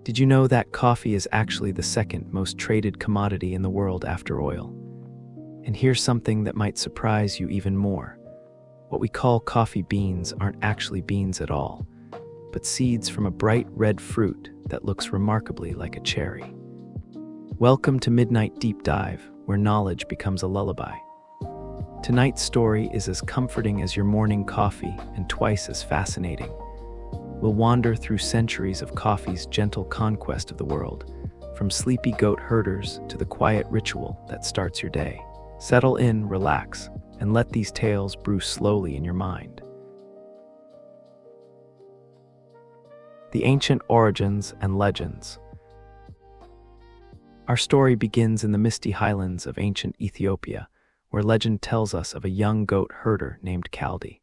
Did you know that coffee is actually the second most traded commodity in the world after oil? And here's something that might surprise you even more. What we call coffee beans aren't actually beans at all, but seeds from a bright red fruit that looks remarkably like a cherry. Welcome to Midnight Deep Dive, where knowledge becomes a lullaby. Tonight's story is as comforting as your morning coffee and twice as fascinating. We'll wander through centuries of coffee's gentle conquest of the world, from sleepy goat herders to the quiet ritual that starts your day. Settle in, relax, and let these tales brew slowly in your mind. The ancient origins and legends. Our story begins in the misty highlands of ancient Ethiopia, where legend tells us of a young goat herder named Kaldi.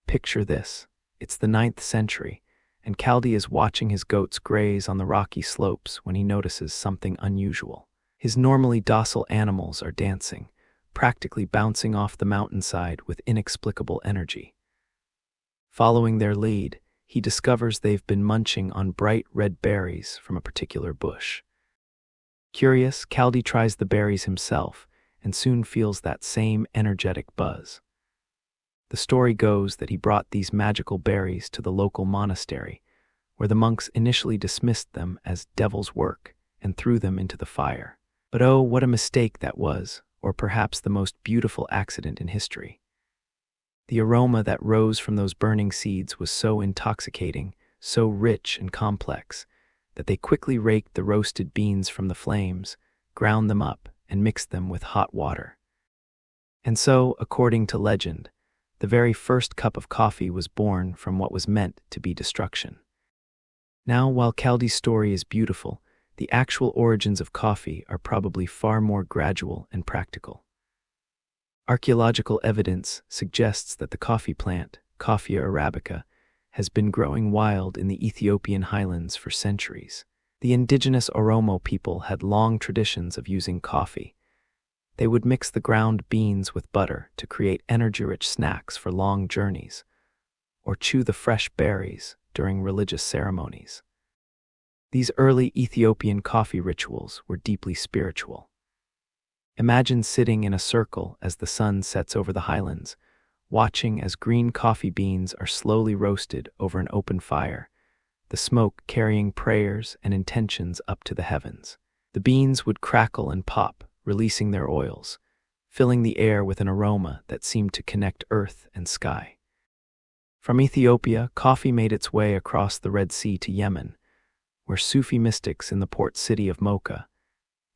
Picture this. It's the 9th century, and Kaldi is watching his goats graze on the rocky slopes when he notices something unusual. His normally docile animals are dancing, practically bouncing off the mountainside with inexplicable energy. Following their lead, he discovers they've been munching on bright red berries from a particular bush. Curious, Kaldi tries the berries himself and soon feels that same energetic buzz. The story goes that he brought these magical berries to the local monastery, where the monks initially dismissed them as devil's work and threw them into the fire. But oh, what a mistake that was, or perhaps the most beautiful accident in history. The aroma that rose from those burning seeds was so intoxicating, so rich and complex, that they quickly raked the roasted beans from the flames, ground them up, and mixed them with hot water. And so, according to legend, the very first cup of coffee was born from what was meant to be destruction. Now, while Kaldi's story is beautiful, the actual origins of coffee are probably far more gradual and practical. Archaeological evidence suggests that the coffee plant, Coffea arabica, has been growing wild in the Ethiopian highlands for centuries. The indigenous Oromo people had long traditions of using coffee. They would mix the ground beans with butter to create energy-rich snacks for long journeys, or chew the fresh berries during religious ceremonies. These early Ethiopian coffee rituals were deeply spiritual. Imagine sitting in a circle as the sun sets over the highlands, watching as green coffee beans are slowly roasted over an open fire, the smoke carrying prayers and intentions up to the heavens. The beans would crackle and pop, releasing their oils, filling the air with an aroma that seemed to connect earth and sky. From Ethiopia, coffee made its way across the Red Sea to Yemen, where Sufi mystics in the port city of Mocha,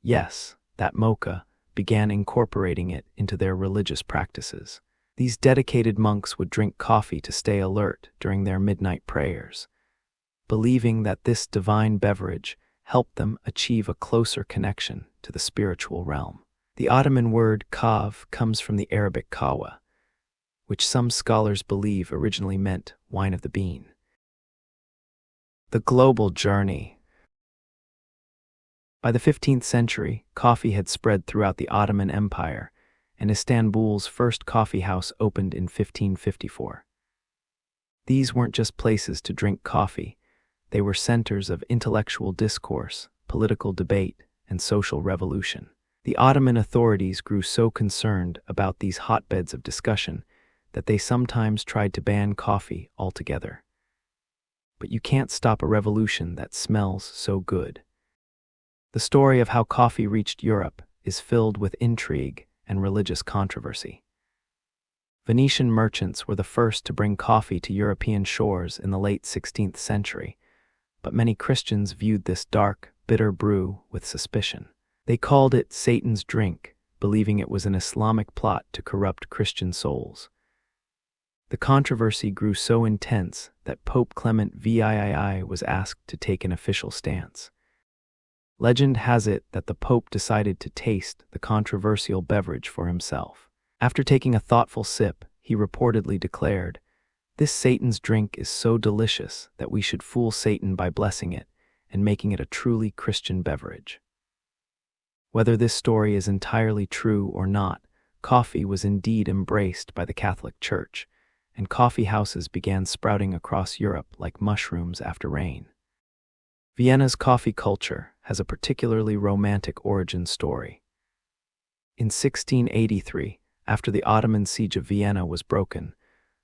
yes, that Mocha, began incorporating it into their religious practices. These dedicated monks would drink coffee to stay alert during their midnight prayers, believing that this divine beverage helped them achieve a closer connection to the spiritual realm. The Ottoman word kav comes from the Arabic kawa, which some scholars believe originally meant wine of the bean. The global journey. By the 15th century, coffee had spread throughout the Ottoman Empire, and Istanbul's first coffee house opened in 1554. These weren't just places to drink coffee, they were centers of intellectual discourse, political debate, and social revolution. The Ottoman authorities grew so concerned about these hotbeds of discussion that they sometimes tried to ban coffee altogether. But you can't stop a revolution that smells so good. The story of how coffee reached Europe is filled with intrigue and religious controversy. Venetian merchants were the first to bring coffee to European shores in the late 16th century, but many Christians viewed this dark, bitter brew with suspicion. They called it Satan's drink, believing it was an Islamic plot to corrupt Christian souls. The controversy grew so intense that Pope Clement VIII was asked to take an official stance. Legend has it that the Pope decided to taste the controversial beverage for himself. After taking a thoughtful sip, he reportedly declared, "This Satan's drink is so delicious that we should fool Satan by blessing it and making it a truly Christian beverage." Whether this story is entirely true or not, coffee was indeed embraced by the Catholic Church, and coffee houses began sprouting across Europe like mushrooms after rain. Vienna's coffee culture has a particularly romantic origin story. In 1683, after the Ottoman siege of Vienna was broken,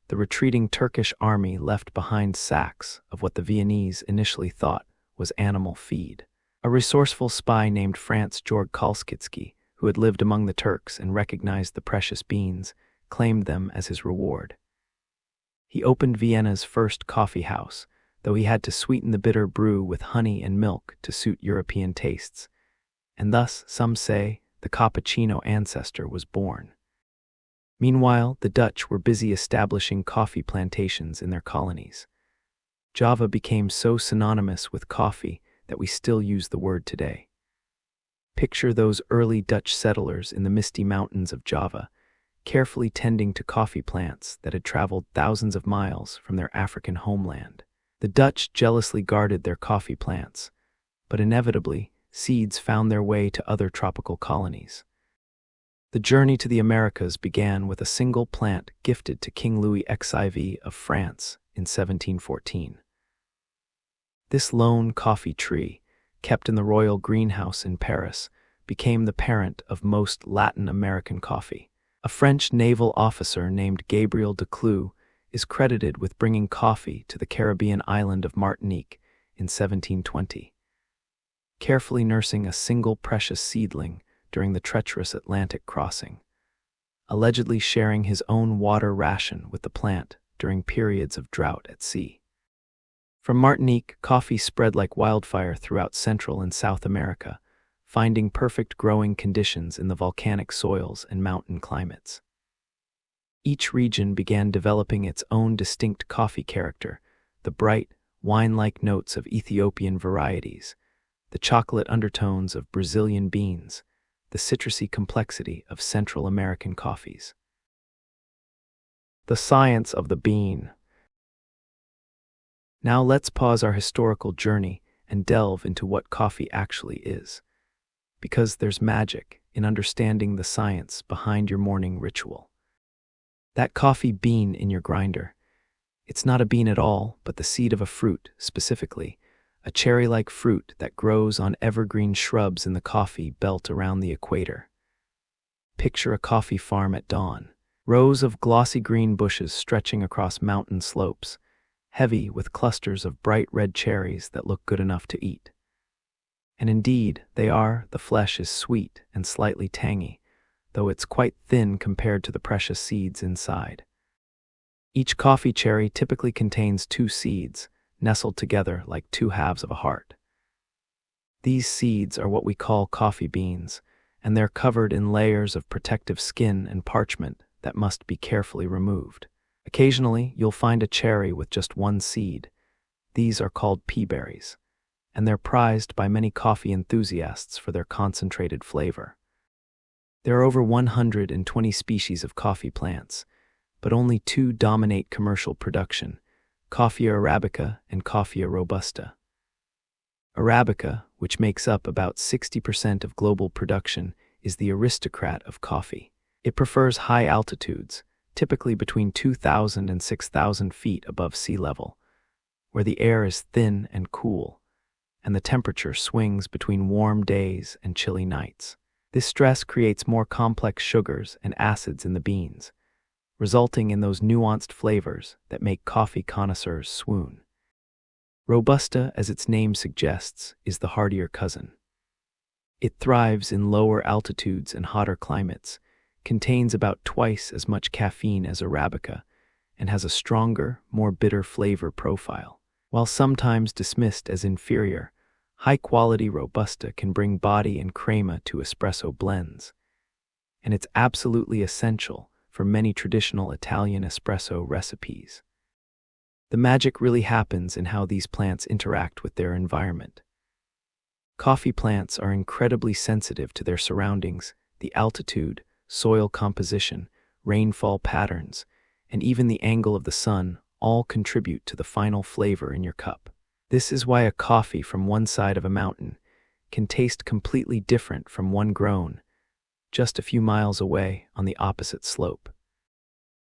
the retreating Turkish army left behind sacks of what the Viennese initially thought was animal feed. A resourceful spy named Franz Georg Kolskitsky, who had lived among the Turks and recognized the precious beans, claimed them as his reward. He opened Vienna's first coffee house, though he had to sweeten the bitter brew with honey and milk to suit European tastes, and thus, some say, the cappuccino ancestor was born. Meanwhile, the Dutch were busy establishing coffee plantations in their colonies. Java became so synonymous with coffee that we still use the word today. Picture those early Dutch settlers in the misty mountains of Java, carefully tending to coffee plants that had traveled thousands of miles from their African homeland. The Dutch jealously guarded their coffee plants, but inevitably, seeds found their way to other tropical colonies. The journey to the Americas began with a single plant gifted to King Louis XIV of France in 1714. This lone coffee tree, kept in the royal greenhouse in Paris, became the parent of most Latin American coffee. A French naval officer named Gabriel de Clue is credited with bringing coffee to the Caribbean island of Martinique in 1720. Carefully nursing a single precious seedling during the treacherous Atlantic crossing, allegedly sharing his own water ration with the plant during periods of drought at sea. From Martinique, coffee spread like wildfire throughout Central and South America, finding perfect growing conditions in the volcanic soils and mountain climates. Each region began developing its own distinct coffee character, the bright, wine-like notes of Ethiopian varieties, the chocolate undertones of Brazilian beans, the citrusy complexity of Central American coffees. The science of the bean. Now let's pause our historical journey and delve into what coffee actually is, because there's magic in understanding the science behind your morning ritual. That coffee bean in your grinder, it's not a bean at all, but the seed of a fruit, specifically, a cherry-like fruit that grows on evergreen shrubs in the coffee belt around the equator. Picture a coffee farm at dawn, rows of glossy green bushes stretching across mountain slopes, heavy with clusters of bright red cherries that look good enough to eat. And indeed, they are. The flesh is sweet and slightly tangy, though it's quite thin compared to the precious seeds inside. Each coffee cherry typically contains 2 seeds, nestled together like 2 halves of a heart. These seeds are what we call coffee beans, and they're covered in layers of protective skin and parchment that must be carefully removed. Occasionally, you'll find a cherry with just 1 seed. These are called pea berries, and they're prized by many coffee enthusiasts for their concentrated flavor. There are over 120 species of coffee plants, but only 2 dominate commercial production: Coffea arabica and Coffea robusta. Arabica, which makes up about 60% of global production, is the aristocrat of coffee. It prefers high altitudes, typically between 2,000 and 6,000 feet above sea level, where the air is thin and cool, and the temperature swings between warm days and chilly nights. This stress creates more complex sugars and acids in the beans, resulting in those nuanced flavors that make coffee connoisseurs swoon. Robusta, as its name suggests, is the hardier cousin. It thrives in lower altitudes and hotter climates, contains about twice as much caffeine as Arabica, and has a stronger, more bitter flavor profile. While sometimes dismissed as inferior, high-quality Robusta can bring body and crema to espresso blends, and it's absolutely essential for many traditional Italian espresso recipes. The magic really happens in how these plants interact with their environment. Coffee plants are incredibly sensitive to their surroundings, the altitude, soil composition, rainfall patterns, and even the angle of the sun all contribute to the final flavor in your cup. This is why a coffee from one side of a mountain can taste completely different from one grown just a few miles away on the opposite slope.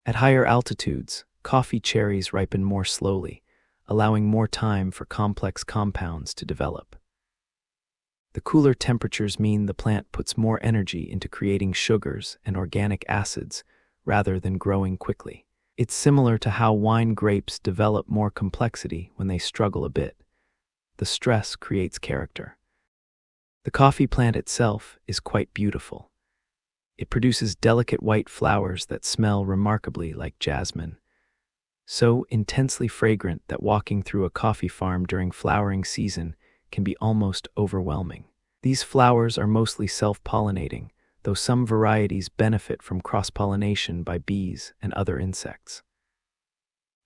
At higher altitudes, coffee cherries ripen more slowly, allowing more time for complex compounds to develop. The cooler temperatures mean the plant puts more energy into creating sugars and organic acids rather than growing quickly. It's similar to how wine grapes develop more complexity when they struggle a bit. The stress creates character. The coffee plant itself is quite beautiful. It produces delicate white flowers that smell remarkably like jasmine, so intensely fragrant that walking through a coffee farm during flowering season can be almost overwhelming. These flowers are mostly self-pollinating, though some varieties benefit from cross-pollination by bees and other insects.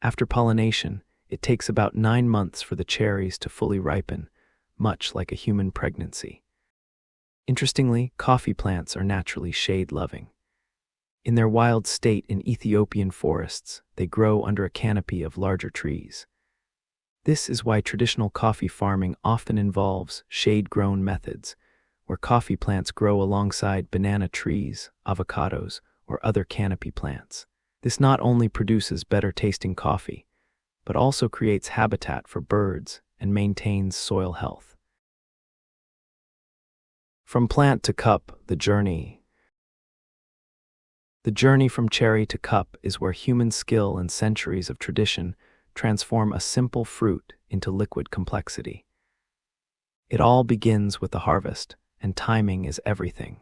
After pollination, it takes about 9 months for the cherries to fully ripen, much like a human pregnancy. Interestingly, coffee plants are naturally shade-loving. In their wild state in Ethiopian forests, they grow under a canopy of larger trees. This is why traditional coffee farming often involves shade-grown methods, where coffee plants grow alongside banana trees, avocados, or other canopy plants. This not only produces better-tasting coffee, but also creates habitat for birds and maintains soil health. From plant to cup, the journey. The journey from cherry to cup is where human skill and centuries of tradition transform a simple fruit into liquid complexity. It all begins with the harvest, and timing is everything.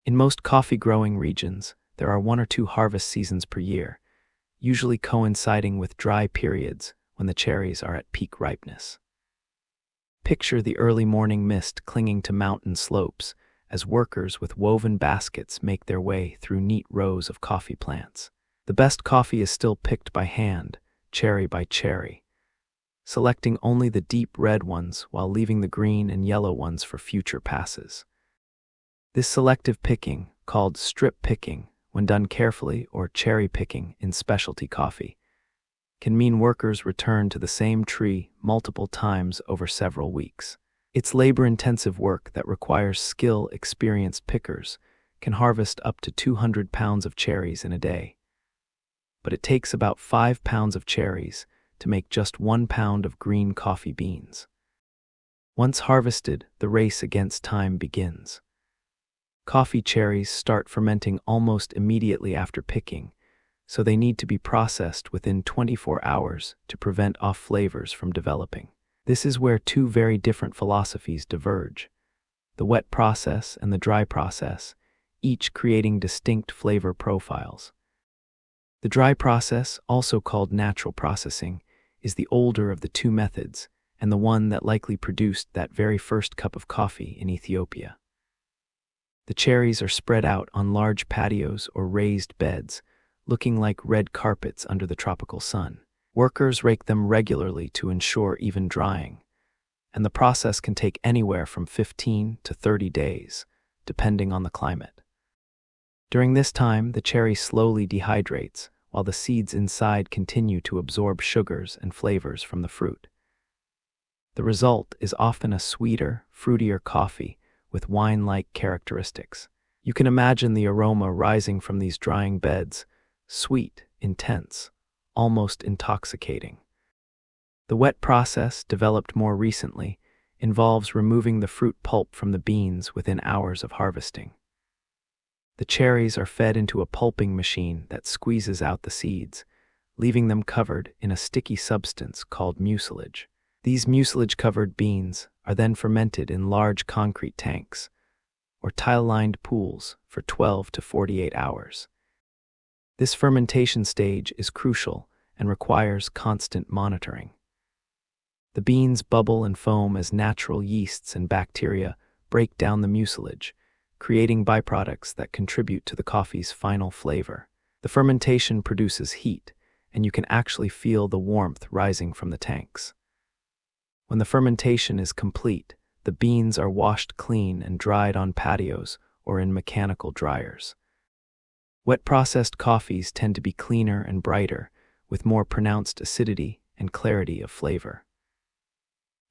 In most coffee-growing regions, there are 1 or 2 harvest seasons per year, usually coinciding with dry periods when the cherries are at peak ripeness. Picture the early morning mist clinging to mountain slopes as workers with woven baskets make their way through neat rows of coffee plants. The best coffee is still picked by hand, cherry by cherry, selecting only the deep red ones while leaving the green and yellow ones for future passes. This selective picking, called strip picking when done carefully, or cherry picking in specialty coffee, can mean workers return to the same tree multiple times over several weeks. It's labor-intensive work that requires experienced pickers can harvest up to 200 pounds of cherries in a day. But it takes about 5 pounds of cherries to make just 1 pound of green coffee beans. Once harvested, the race against time begins. Coffee cherries start fermenting almost immediately after picking, so they need to be processed within 24 hours to prevent off flavors from developing. This is where 2 very different philosophies diverge: the wet process and the dry process, each creating distinct flavor profiles. The dry process, also called natural processing, is the older of the 2 methods and the one that likely produced that very first cup of coffee in Ethiopia. The cherries are spread out on large patios or raised beds, looking like red carpets under the tropical sun. Workers rake them regularly to ensure even drying, and the process can take anywhere from 15 to 30 days, depending on the climate. During this time, the cherry slowly dehydrates, while the seeds inside continue to absorb sugars and flavors from the fruit. The result is often a sweeter, fruitier coffee with wine-like characteristics. You can imagine the aroma rising from these drying beds, sweet, intense, almost intoxicating. The wet process, developed more recently, involves removing the fruit pulp from the beans within hours of harvesting. The cherries are fed into a pulping machine that squeezes out the seeds, leaving them covered in a sticky substance called mucilage. These mucilage-covered beans are then fermented in large concrete tanks, or tile-lined pools, for 12 to 48 hours. This fermentation stage is crucial and requires constant monitoring. The beans bubble and foam as natural yeasts and bacteria break down the mucilage, creating byproducts that contribute to the coffee's final flavor. The fermentation produces heat, and you can actually feel the warmth rising from the tanks. When the fermentation is complete, the beans are washed clean and dried on patios or in mechanical dryers. Wet processed coffees tend to be cleaner and brighter, with more pronounced acidity and clarity of flavor.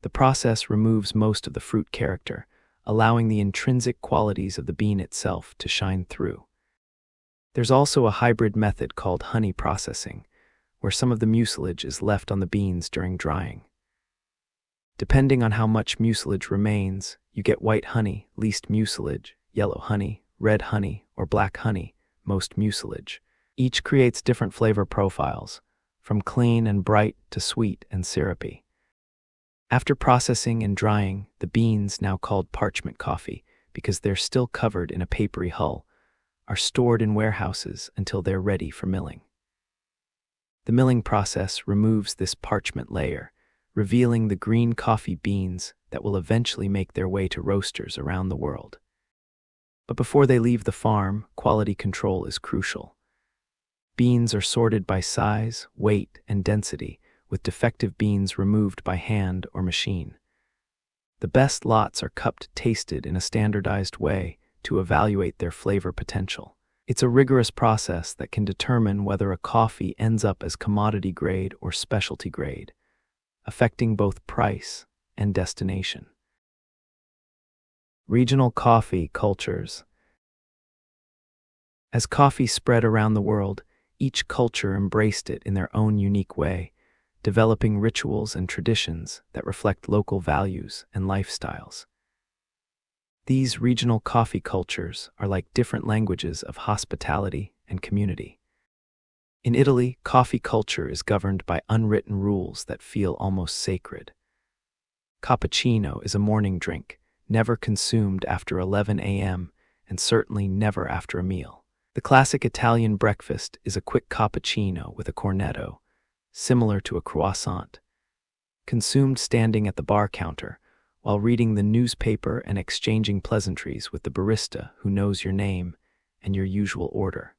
The process removes most of the fruit character, allowing the intrinsic qualities of the bean itself to shine through. There's also a hybrid method called honey processing, where some of the mucilage is left on the beans during drying. Depending on how much mucilage remains, you get white honey, least mucilage, yellow honey, red honey, or black honey, most mucilage. Each creates different flavor profiles, from clean and bright to sweet and syrupy. After processing and drying, the beans, now called parchment coffee because they're still covered in a papery hull, are stored in warehouses until they're ready for milling. The milling process removes this parchment layer, revealing the green coffee beans that will eventually make their way to roasters around the world. But before they leave the farm, quality control is crucial. Beans are sorted by size, weight, and density, with defective beans removed by hand or machine. The best lots are cupped, tasted in a standardized way to evaluate their flavor potential. It's a rigorous process that can determine whether a coffee ends up as commodity grade or specialty grade, affecting both price and destination. Regional coffee cultures. As coffee spread around the world, each culture embraced it in their own unique way, developing rituals and traditions that reflect local values and lifestyles. These regional coffee cultures are like different languages of hospitality and community. In Italy, coffee culture is governed by unwritten rules that feel almost sacred. Cappuccino is a morning drink, never consumed after 11 a.m. and certainly never after a meal. The classic Italian breakfast is a quick cappuccino with a cornetto, similar to a croissant, consumed standing at the bar counter while reading the newspaper and exchanging pleasantries with the barista who knows your name and your usual order.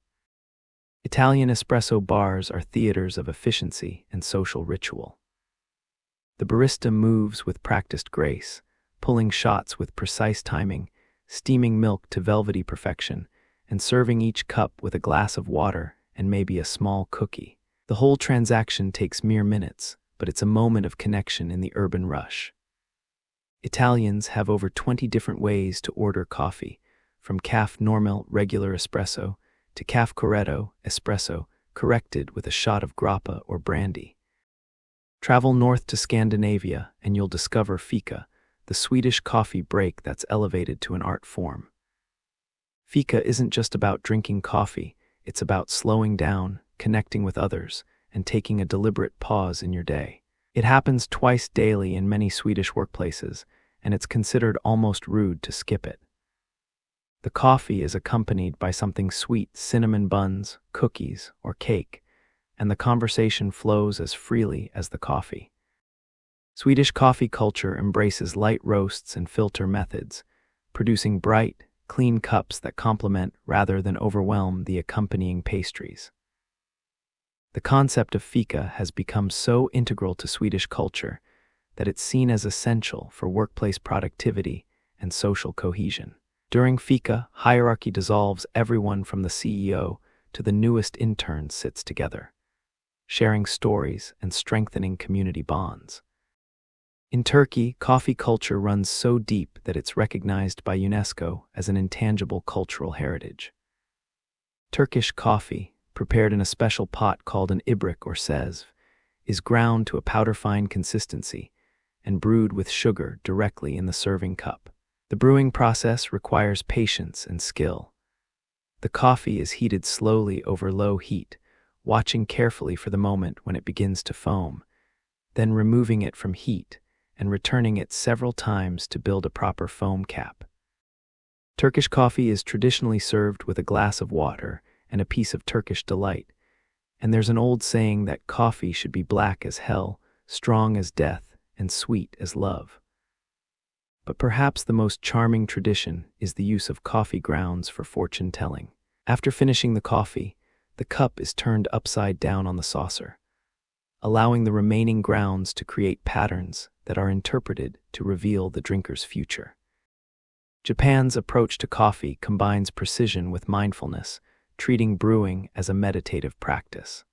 Italian espresso bars are theaters of efficiency and social ritual. The barista moves with practiced grace, pulling shots with precise timing, steaming milk to velvety perfection, and serving each cup with a glass of water and maybe a small cookie. The whole transaction takes mere minutes, but it's a moment of connection in the urban rush. Italians have over 20 different ways to order coffee, from caff normal regular espresso to caff corretto espresso corrected with a shot of grappa or brandy. Travel north to Scandinavia and you'll discover fika, the Swedish coffee break that's elevated to an art form. Fika isn't just about drinking coffee, it's about slowing down, connecting with others, and taking a deliberate pause in your day. It happens twice daily in many Swedish workplaces, and it's considered almost rude to skip it. The coffee is accompanied by something sweet, cinnamon buns, cookies, or cake, and the conversation flows as freely as the coffee. Swedish coffee culture embraces light roasts and filter methods, producing bright, clean cups that complement rather than overwhelm the accompanying pastries. The concept of fika has become so integral to Swedish culture that it's seen as essential for workplace productivity and social cohesion. During fika, hierarchy dissolves. Everyone from the CEO to the newest intern sits together, sharing stories and strengthening community bonds. In Turkey, coffee culture runs so deep that it's recognized by UNESCO as an intangible cultural heritage. Turkish coffee, prepared in a special pot called an ibrik or sezv, is ground to a powder-fine consistency and brewed with sugar directly in the serving cup. The brewing process requires patience and skill. The coffee is heated slowly over low heat, watching carefully for the moment when it begins to foam, then removing it from heat and returning it several times to build a proper foam cap. Turkish coffee is traditionally served with a glass of water and a piece of Turkish delight, and there's an old saying that coffee should be black as hell, strong as death, and sweet as love. But perhaps the most charming tradition is the use of coffee grounds for fortune-telling. After finishing the coffee, the cup is turned upside down on the saucer, allowing the remaining grounds to create patterns that are interpreted to reveal the drinker's future. Japan's approach to coffee combines precision with mindfulness, treating brewing as a meditative practice.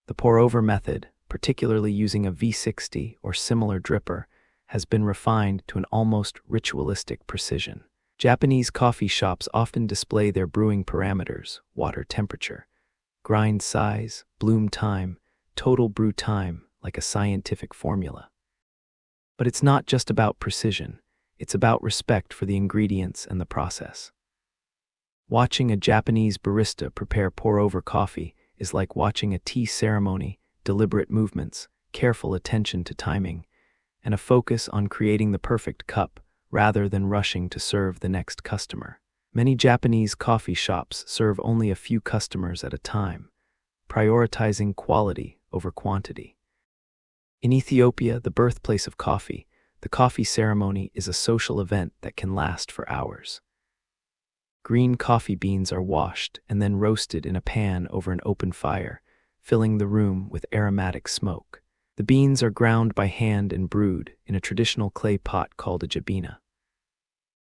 The pour-over method, particularly using a V60 or similar dripper, has been refined to an almost ritualistic precision. Japanese coffee shops often display their brewing parameters, water temperature, grind size, bloom time, total brew time, like a scientific formula. But it's not just about precision, it's about respect for the ingredients and the process. Watching a Japanese barista prepare pour-over coffee is like watching a tea ceremony, deliberate movements, careful attention to timing, and a focus on creating the perfect cup rather than rushing to serve the next customer. Many Japanese coffee shops serve only a few customers at a time, prioritizing quality over quantity. In Ethiopia, the birthplace of coffee, the coffee ceremony is a social event that can last for hours. Green coffee beans are washed and then roasted in a pan over an open fire, filling the room with aromatic smoke. The beans are ground by hand and brewed in a traditional clay pot called a jabina.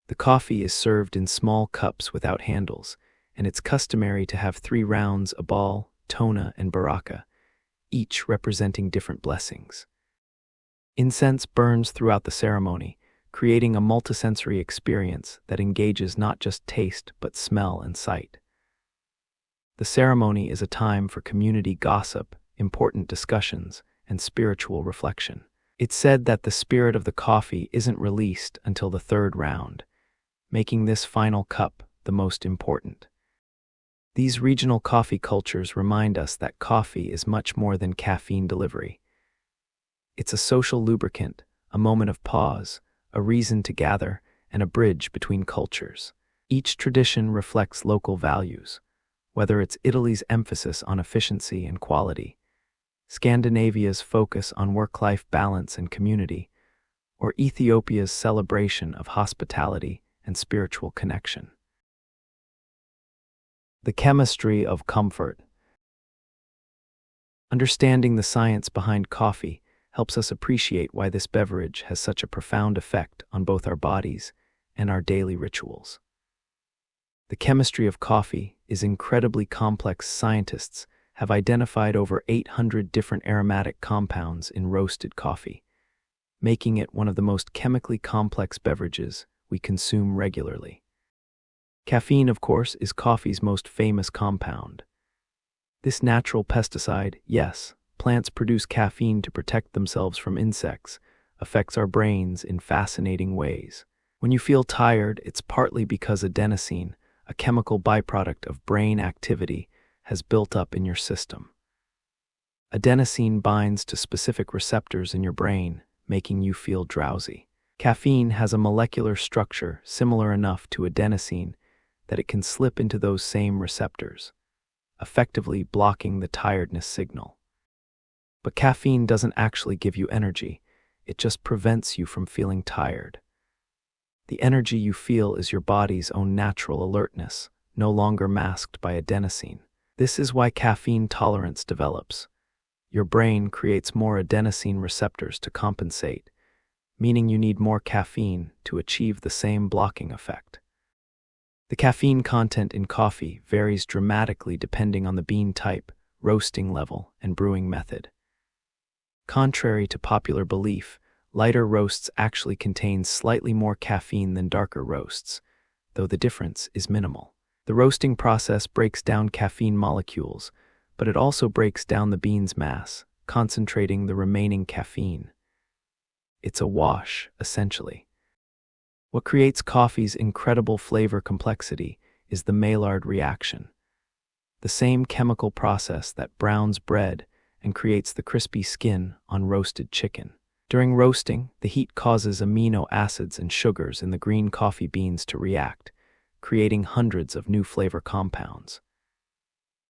The coffee is served in small cups without handles, and it's customary to have 3 rounds: abal, tona, and baraka, each representing different blessings. Incense burns throughout the ceremony, creating a multisensory experience that engages not just taste but smell and sight. The ceremony is a time for community gossip, important discussions, and spiritual reflection. It's said that the spirit of the coffee isn't released until the 3rd round, making this final cup the most important. These regional coffee cultures remind us that coffee is much more than caffeine delivery. It's a social lubricant, a moment of pause, a reason to gather, and a bridge between cultures. Each tradition reflects local values, whether it's Italy's emphasis on efficiency and quality, Scandinavia's focus on work-life balance and community, or Ethiopia's celebration of hospitality and spiritual connection. The chemistry of comfort. Understanding the science behind coffee helps us appreciate why this beverage has such a profound effect on both our bodies and our daily rituals. The chemistry of coffee is incredibly complex. Scientists have identified over 800 different aromatic compounds in roasted coffee, making it one of the most chemically complex beverages we consume regularly. Caffeine, of course, is coffee's most famous compound. This natural pesticide, yes, plants produce caffeine to protect themselves from insects, affects our brains in fascinating ways. When you feel tired, it's partly because adenosine, a chemical byproduct of brain activity, has built up in your system. Adenosine binds to specific receptors in your brain, making you feel drowsy. Caffeine has a molecular structure similar enough to adenosine that it can slip into those same receptors, effectively blocking the tiredness signal. But caffeine doesn't actually give you energy, it just prevents you from feeling tired. The energy you feel is your body's own natural alertness, no longer masked by adenosine. This is why caffeine tolerance develops. Your brain creates more adenosine receptors to compensate, meaning you need more caffeine to achieve the same blocking effect. The caffeine content in coffee varies dramatically depending on the bean type, roasting level, and brewing method. Contrary to popular belief, lighter roasts actually contain slightly more caffeine than darker roasts, though the difference is minimal. The roasting process breaks down caffeine molecules, but it also breaks down the bean's mass, concentrating the remaining caffeine. It's a wash, essentially. What creates coffee's incredible flavor complexity is the Maillard reaction, the same chemical process that browns bread and creates the crispy skin on roasted chicken. During roasting, the heat causes amino acids and sugars in the green coffee beans to react, creating hundreds of new flavor compounds.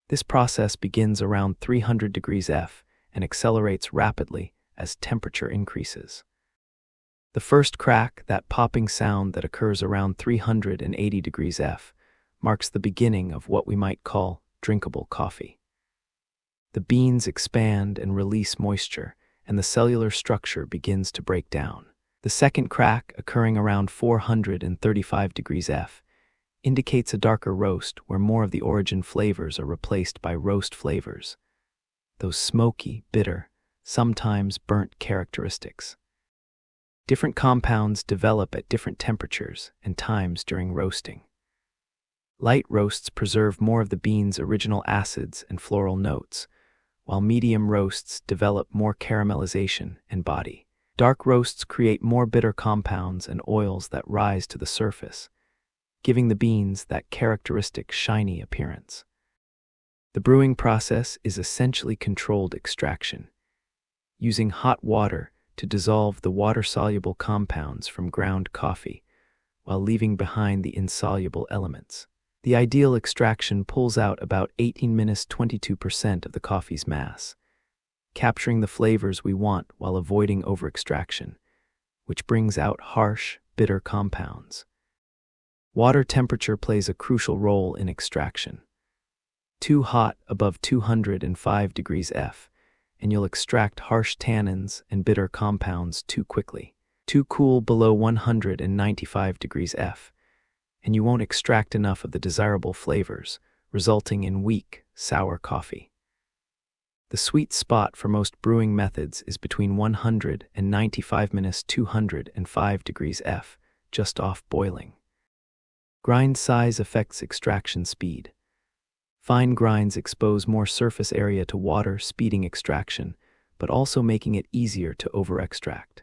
This process begins around 300 degrees F and accelerates rapidly as temperature increases. The first crack, that popping sound that occurs around 380 degrees F, marks the beginning of what we might call drinkable coffee. The beans expand and release moisture, and the cellular structure begins to break down. The second crack, occurring around 435 degrees F, indicates a darker roast where more of the origin flavors are replaced by roast flavors, those smoky, bitter, sometimes burnt characteristics. Different compounds develop at different temperatures and times during roasting. Light roasts preserve more of the bean's original acids and floral notes, while medium roasts develop more caramelization and body. Dark roasts create more bitter compounds and oils that rise to the surface, giving the beans that characteristic shiny appearance. The brewing process is essentially controlled extraction, using hot water to dissolve the water-soluble compounds from ground coffee, while leaving behind the insoluble elements. The ideal extraction pulls out about 18–22% of the coffee's mass, capturing the flavors we want while avoiding overextraction, which brings out harsh, bitter compounds. Water temperature plays a crucial role in extraction. Too hot above 205 degrees F, and you'll extract harsh tannins and bitter compounds too quickly. Too cool below 195 degrees F, and you won't extract enough of the desirable flavors, resulting in weak, sour coffee. The sweet spot for most brewing methods is between 195–205 degrees F, just off boiling. Grind size affects extraction speed. Fine grinds expose more surface area to water, speeding extraction, but also making it easier to over-extract.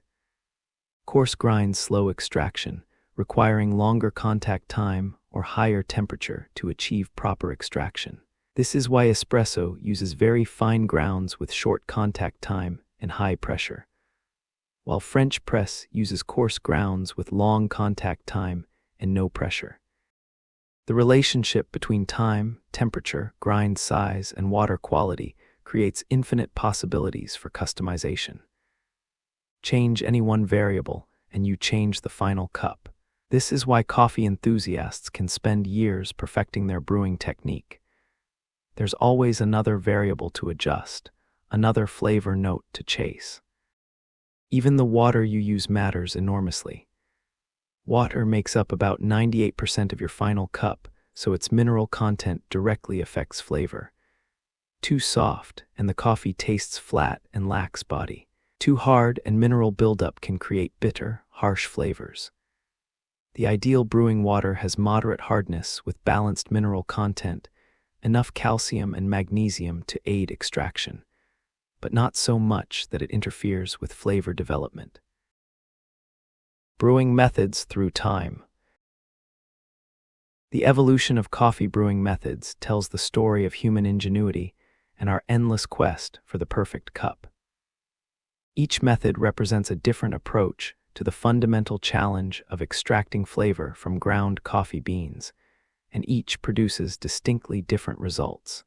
Coarse grinds slow extraction, requiring longer contact time or higher temperature to achieve proper extraction. This is why espresso uses very fine grounds with short contact time and high pressure, while French press uses coarse grounds with long contact time and no pressure. The relationship between time, temperature, grind size, and water quality creates infinite possibilities for customization. Change any one variable, and you change the final cup. This is why coffee enthusiasts can spend years perfecting their brewing technique. There's always another variable to adjust, another flavor note to chase. Even the water you use matters enormously. Water makes up about 98% of your final cup, so its mineral content directly affects flavor. Too soft, and the coffee tastes flat and lacks body. Too hard, and mineral buildup can create bitter, harsh flavors. The ideal brewing water has moderate hardness with balanced mineral content, enough calcium and magnesium to aid extraction, but not so much that it interferes with flavor development. Brewing methods through time. The evolution of coffee brewing methods tells the story of human ingenuity and our endless quest for the perfect cup. Each method represents a different approach to the fundamental challenge of extracting flavor from ground coffee beans, and each produces distinctly different results.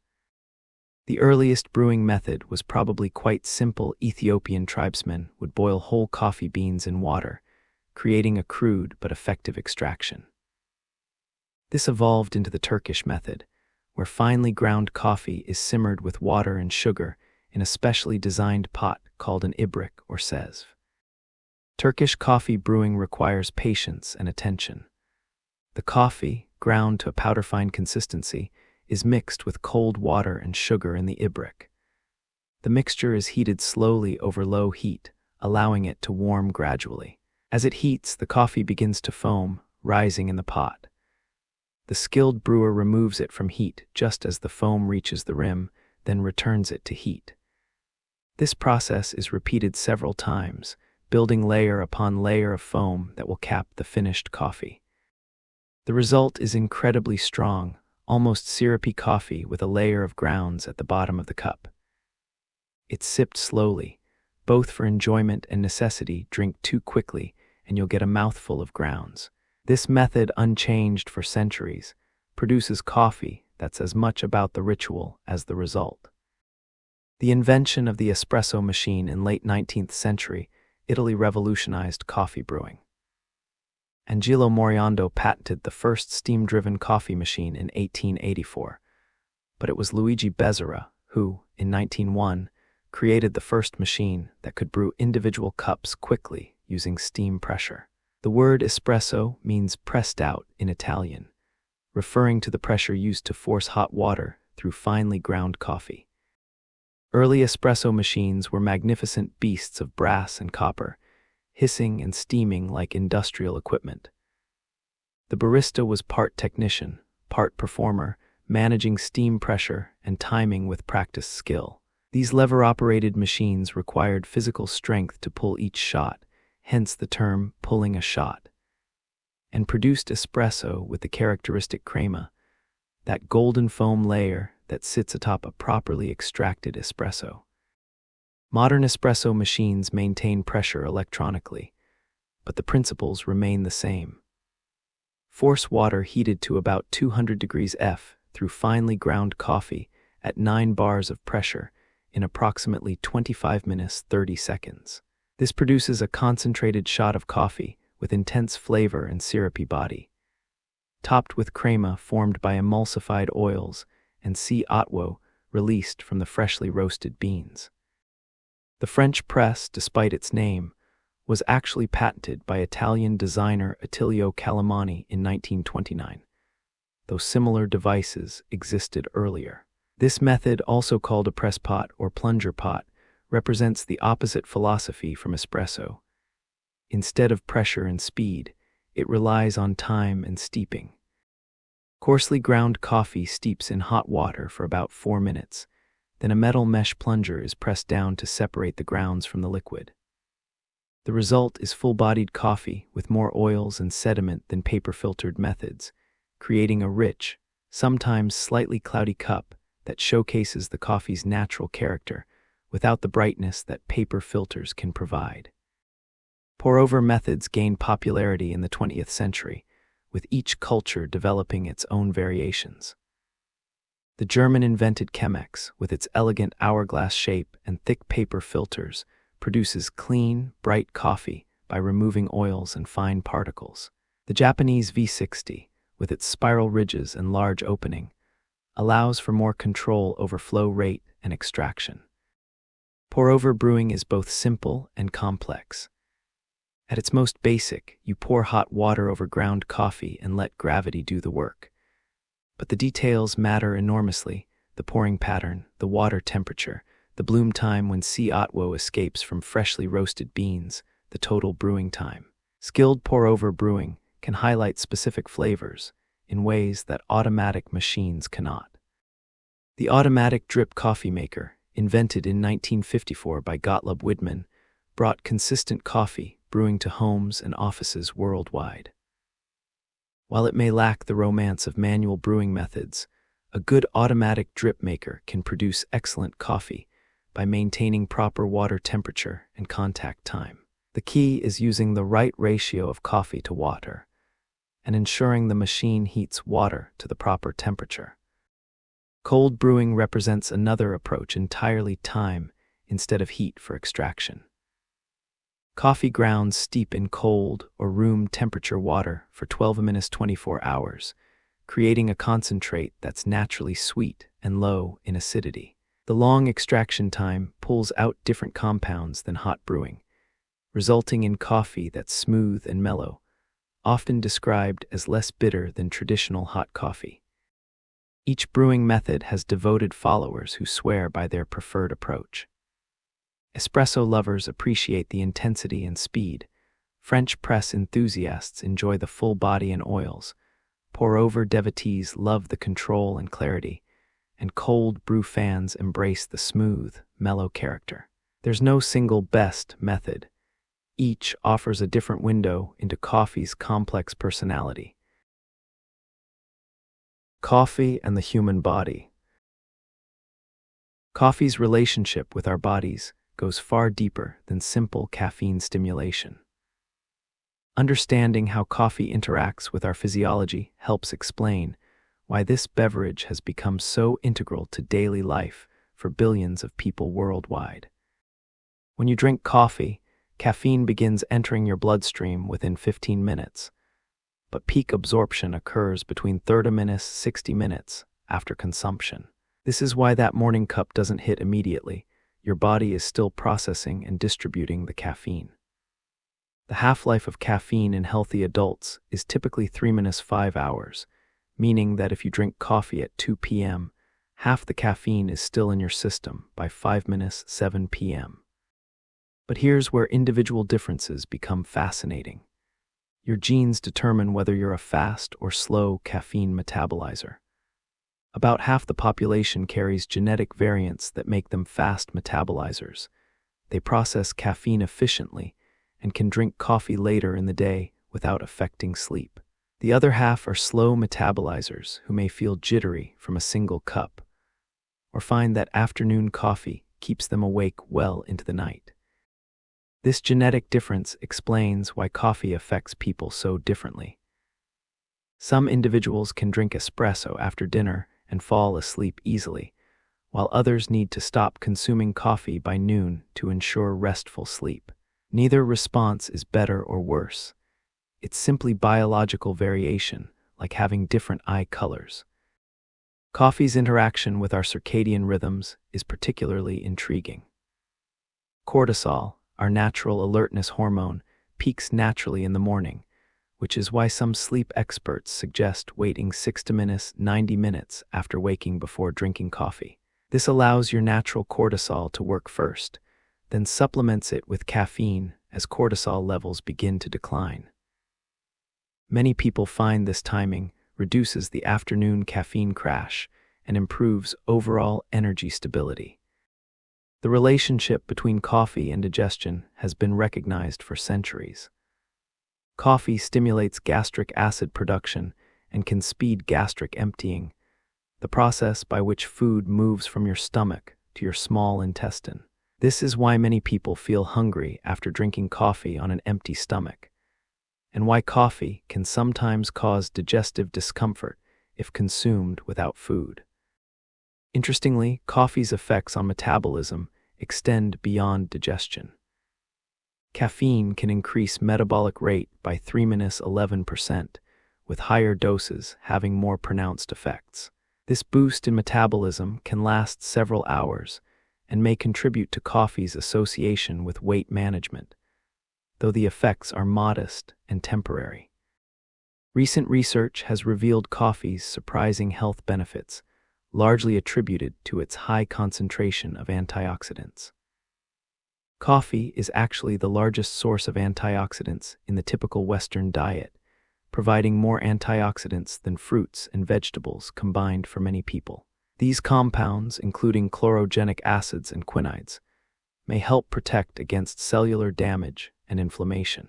The earliest brewing method was probably quite simple. Ethiopian tribesmen would boil whole coffee beans in water, creating a crude but effective extraction. This evolved into the Turkish method, where finely ground coffee is simmered with water and sugar in a specially designed pot called an ibrik or sezv. Turkish coffee brewing requires patience and attention. The coffee, ground to a powder-fine consistency, is mixed with cold water and sugar in the ibrik. The mixture is heated slowly over low heat, allowing it to warm gradually. As it heats, the coffee begins to foam, rising in the pot. The skilled brewer removes it from heat just as the foam reaches the rim, then returns it to heat. This process is repeated several times, building layer upon layer of foam that will cap the finished coffee. The result is incredibly strong, almost syrupy coffee with a layer of grounds at the bottom of the cup. It's sipped slowly, both for enjoyment and necessity. Drink too quickly, and you'll get a mouthful of grounds. This method, unchanged for centuries, produces coffee that's as much about the ritual as the result. The invention of the espresso machine in late 19th century, Italy revolutionized coffee brewing. Angelo Moriando patented the first steam-driven coffee machine in 1884, but it was Luigi Bezzera who, in 1901, created the first machine that could brew individual cups quickly using steam pressure. The word espresso means pressed out in Italian, referring to the pressure used to force hot water through finely ground coffee. Early espresso machines were magnificent beasts of brass and copper, hissing and steaming like industrial equipment. The barista was part technician, part performer, managing steam pressure and timing with practiced skill. These lever-operated machines required physical strength to pull each shot, hence the term pulling a shot, and produced espresso with the characteristic crema, that golden foam layer that sits atop a properly extracted espresso. Modern espresso machines maintain pressure electronically, but the principles remain the same. Force water heated to about 200 degrees F through finely ground coffee at 9 bars of pressure in approximately 25 minutes 30 seconds. This produces a concentrated shot of coffee with intense flavor and syrupy body, topped with crema formed by emulsified oils and sea otwo released from the freshly roasted beans. The French press, despite its name, was actually patented by Italian designer Attilio Calamani in 1929, though similar devices existed earlier. This method, also called a press pot or plunger pot, represents the opposite philosophy from espresso. Instead of pressure and speed, it relies on time and steeping. Coarsely ground coffee steeps in hot water for about 4 minutes, then a metal mesh plunger is pressed down to separate the grounds from the liquid. The result is full-bodied coffee with more oils and sediment than paper-filtered methods, creating a rich, sometimes slightly cloudy cup that showcases the coffee's natural character without the brightness that paper filters can provide. Pour-over methods gained popularity in the 20th century, with each culture developing its own variations. The German invented Chemex, with its elegant hourglass shape and thick paper filters, produces clean, bright coffee by removing oils and fine particles. The Japanese V60, with its spiral ridges and large opening, allows for more control over flow rate and extraction. Pour-over brewing is both simple and complex. At its most basic, you pour hot water over ground coffee and let gravity do the work. But the details matter enormously: the pouring pattern, the water temperature, the bloom time when sea otwo escapes from freshly roasted beans, the total brewing time. Skilled pour-over brewing can highlight specific flavors in ways that automatic machines cannot. The automatic drip coffee maker, invented in 1954 by Gottlob Widmann, brought consistent coffee brewing to homes and offices worldwide. While it may lack the romance of manual brewing methods, a good automatic drip maker can produce excellent coffee by maintaining proper water temperature and contact time. The key is using the right ratio of coffee to water and ensuring the machine heats water to the proper temperature. Cold brewing represents another approach, entirely time instead of heat for extraction. Coffee grounds steep in cold or room temperature water for 12 minutes 24 hours, creating a concentrate that's naturally sweet and low in acidity. The long extraction time pulls out different compounds than hot brewing, resulting in coffee that's smooth and mellow, often described as less bitter than traditional hot coffee. Each brewing method has devoted followers who swear by their preferred approach. Espresso lovers appreciate the intensity and speed. French press enthusiasts enjoy the full body and oils. Pour-over devotees love the control and clarity, and cold brew fans embrace the smooth, mellow character. There's no single best method. Each offers a different window into coffee's complex personality. Coffee and the human body. Coffee's relationship with our bodies goes far deeper than simple caffeine stimulation. Understanding how coffee interacts with our physiology helps explain why this beverage has become so integral to daily life for billions of people worldwide. When you drink coffee, caffeine begins entering your bloodstream within 15 minutes, but peak absorption occurs between 30 minutes to 60 minutes after consumption. This is why that morning cup doesn't hit immediately. Your body is still processing and distributing the caffeine. The half-life of caffeine in healthy adults is typically 3 minutes 5 hours, meaning that if you drink coffee at 2 p.m., half the caffeine is still in your system by 5 minutes 7 p.m. But here's where individual differences become fascinating. Your genes determine whether you're a fast or slow caffeine metabolizer. About half the population carries genetic variants that make them fast metabolizers. They process caffeine efficiently and can drink coffee later in the day without affecting sleep. The other half are slow metabolizers who may feel jittery from a single cup, or find that afternoon coffee keeps them awake well into the night. This genetic difference explains why coffee affects people so differently. Some individuals can drink espresso after dinner and fall asleep easily, while others need to stop consuming coffee by noon to ensure restful sleep. Neither response is better or worse. It's simply biological variation, like having different eye colors. Coffee's interaction with our circadian rhythms is particularly intriguing. Cortisol, our natural alertness hormone, peaks naturally in the morning, which is why some sleep experts suggest waiting 90 minutes after waking before drinking coffee. This allows your natural cortisol to work first, then supplements it with caffeine as cortisol levels begin to decline. Many people find this timing reduces the afternoon caffeine crash and improves overall energy stability. The relationship between coffee and digestion has been recognized for centuries. Coffee stimulates gastric acid production and can speed gastric emptying, the process by which food moves from your stomach to your small intestine. This is why many people feel hungry after drinking coffee on an empty stomach, and why coffee can sometimes cause digestive discomfort if consumed without food. Interestingly, coffee's effects on metabolism extend beyond digestion. Caffeine can increase metabolic rate by 11%, with higher doses having more pronounced effects. This boost in metabolism can last several hours and may contribute to coffee's association with weight management, though the effects are modest and temporary. Recent research has revealed coffee's surprising health benefits, largely attributed to its high concentration of antioxidants. Coffee is actually the largest source of antioxidants in the typical Western diet, providing more antioxidants than fruits and vegetables combined for many people. These compounds, including chlorogenic acids and quinoids, may help protect against cellular damage and inflammation.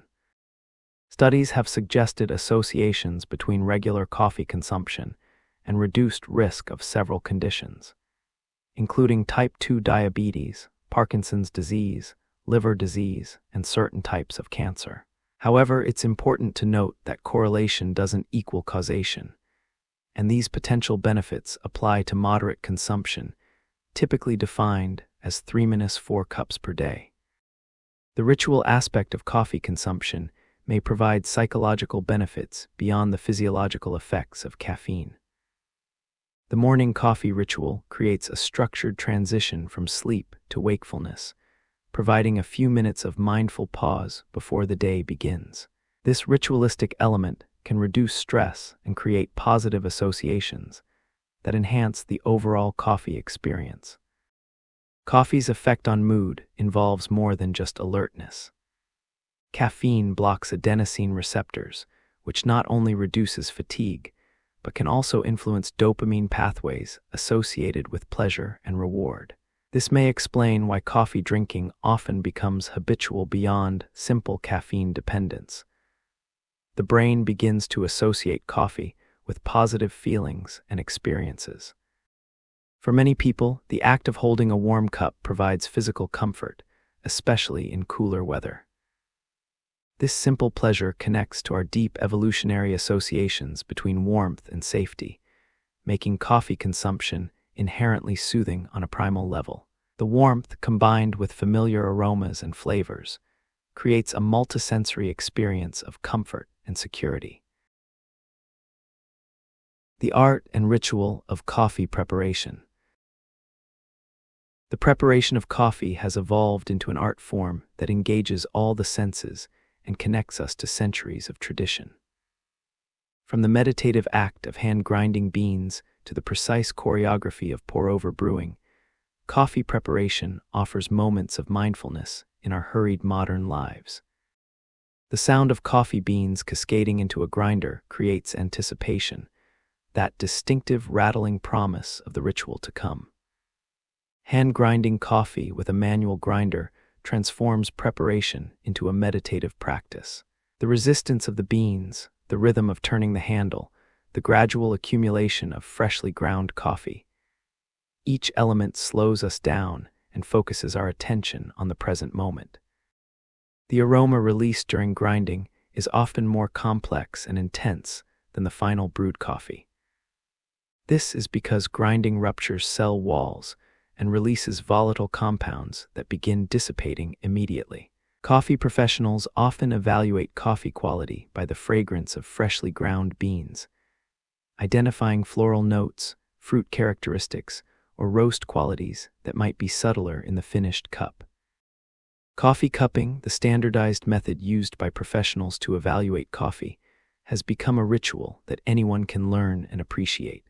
Studies have suggested associations between regular coffee consumption and reduced risk of several conditions, including type 2 diabetes, Parkinson's disease, liver disease, and certain types of cancer. However, it's important to note that correlation doesn't equal causation, and these potential benefits apply to moderate consumption, typically defined as 3-4 cups per day. The ritual aspect of coffee consumption may provide psychological benefits beyond the physiological effects of caffeine. The morning coffee ritual creates a structured transition from sleep to wakefulness, providing a few minutes of mindful pause before the day begins. This ritualistic element can reduce stress and create positive associations that enhance the overall coffee experience. Coffee's effect on mood involves more than just alertness. Caffeine blocks adenosine receptors, which not only reduces fatigue, but can also influence dopamine pathways associated with pleasure and reward. This may explain why coffee drinking often becomes habitual beyond simple caffeine dependence. The brain begins to associate coffee with positive feelings and experiences. For many people, the act of holding a warm cup provides physical comfort, especially in cooler weather. This simple pleasure connects to our deep evolutionary associations between warmth and safety, making coffee consumption inherently soothing on a primal level. The warmth, combined with familiar aromas and flavors, creates a multisensory experience of comfort and security. The art and ritual of coffee preparation. The preparation of coffee has evolved into an art form that engages all the senses and connects us to centuries of tradition. From the meditative act of hand-grinding beans to the precise choreography of pour-over brewing, coffee preparation offers moments of mindfulness in our hurried modern lives. The sound of coffee beans cascading into a grinder creates anticipation, that distinctive rattling promise of the ritual to come. Hand grinding coffee with a manual grinder transforms preparation into a meditative practice. The resistance of the beans, the rhythm of turning the handle, the gradual accumulation of freshly ground coffee. Each element slows us down and focuses our attention on the present moment. The aroma released during grinding is often more complex and intense than the final brewed coffee. This is because grinding ruptures cell walls and releases volatile compounds that begin dissipating immediately. Coffee professionals often evaluate coffee quality by the fragrance of freshly ground beans, identifying floral notes, fruit characteristics, or roast qualities that might be subtler in the finished cup. Coffee cupping, the standardized method used by professionals to evaluate coffee, has become a ritual that anyone can learn and appreciate.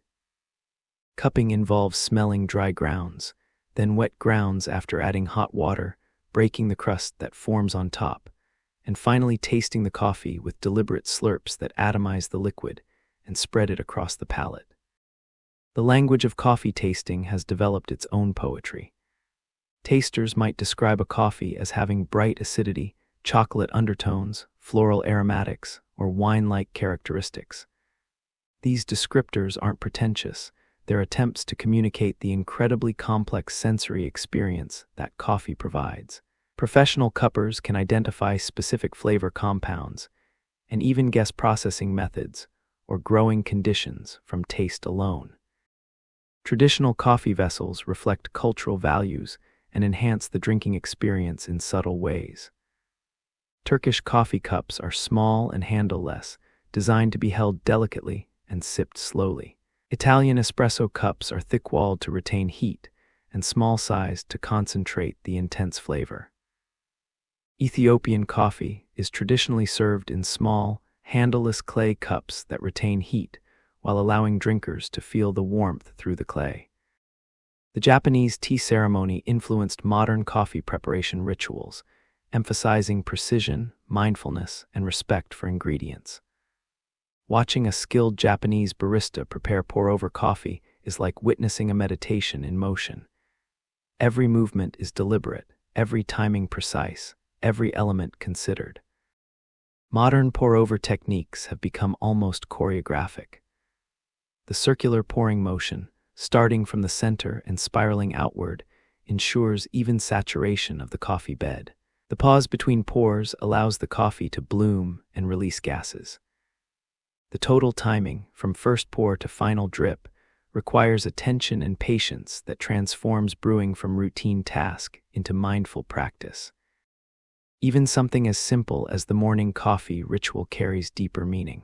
Cupping involves smelling dry grounds, then wet grounds after adding hot water, breaking the crust that forms on top, and finally tasting the coffee with deliberate slurps that atomize the liquid and spread it across the palate. The language of coffee tasting has developed its own poetry. Tasters might describe a coffee as having bright acidity, chocolate undertones, floral aromatics, or wine-like characteristics. These descriptors aren't pretentious. They're attempts to communicate the incredibly complex sensory experience that coffee provides. Professional cuppers can identify specific flavor compounds and even guess processing methods or growing conditions from taste alone. Traditional coffee vessels reflect cultural values and enhance the drinking experience in subtle ways. Turkish coffee cups are small and handleless, designed to be held delicately and sipped slowly. Italian espresso cups are thick-walled to retain heat and small-sized to concentrate the intense flavor. Ethiopian coffee is traditionally served in small, handleless clay cups that retain heat while allowing drinkers to feel the warmth through the clay. The Japanese tea ceremony influenced modern coffee preparation rituals, emphasizing precision, mindfulness, and respect for ingredients. Watching a skilled Japanese barista prepare pour-over coffee is like witnessing a meditation in motion. Every movement is deliberate, every timing precise, every element considered. Modern pour-over techniques have become almost choreographic. The circular pouring motion, starting from the center and spiraling outward, ensures even saturation of the coffee bed. The pause between pours allows the coffee to bloom and release gases. The total timing, from first pour to final drip, requires attention and patience that transforms brewing from routine task into mindful practice. Even something as simple as the morning coffee ritual carries deeper meaning.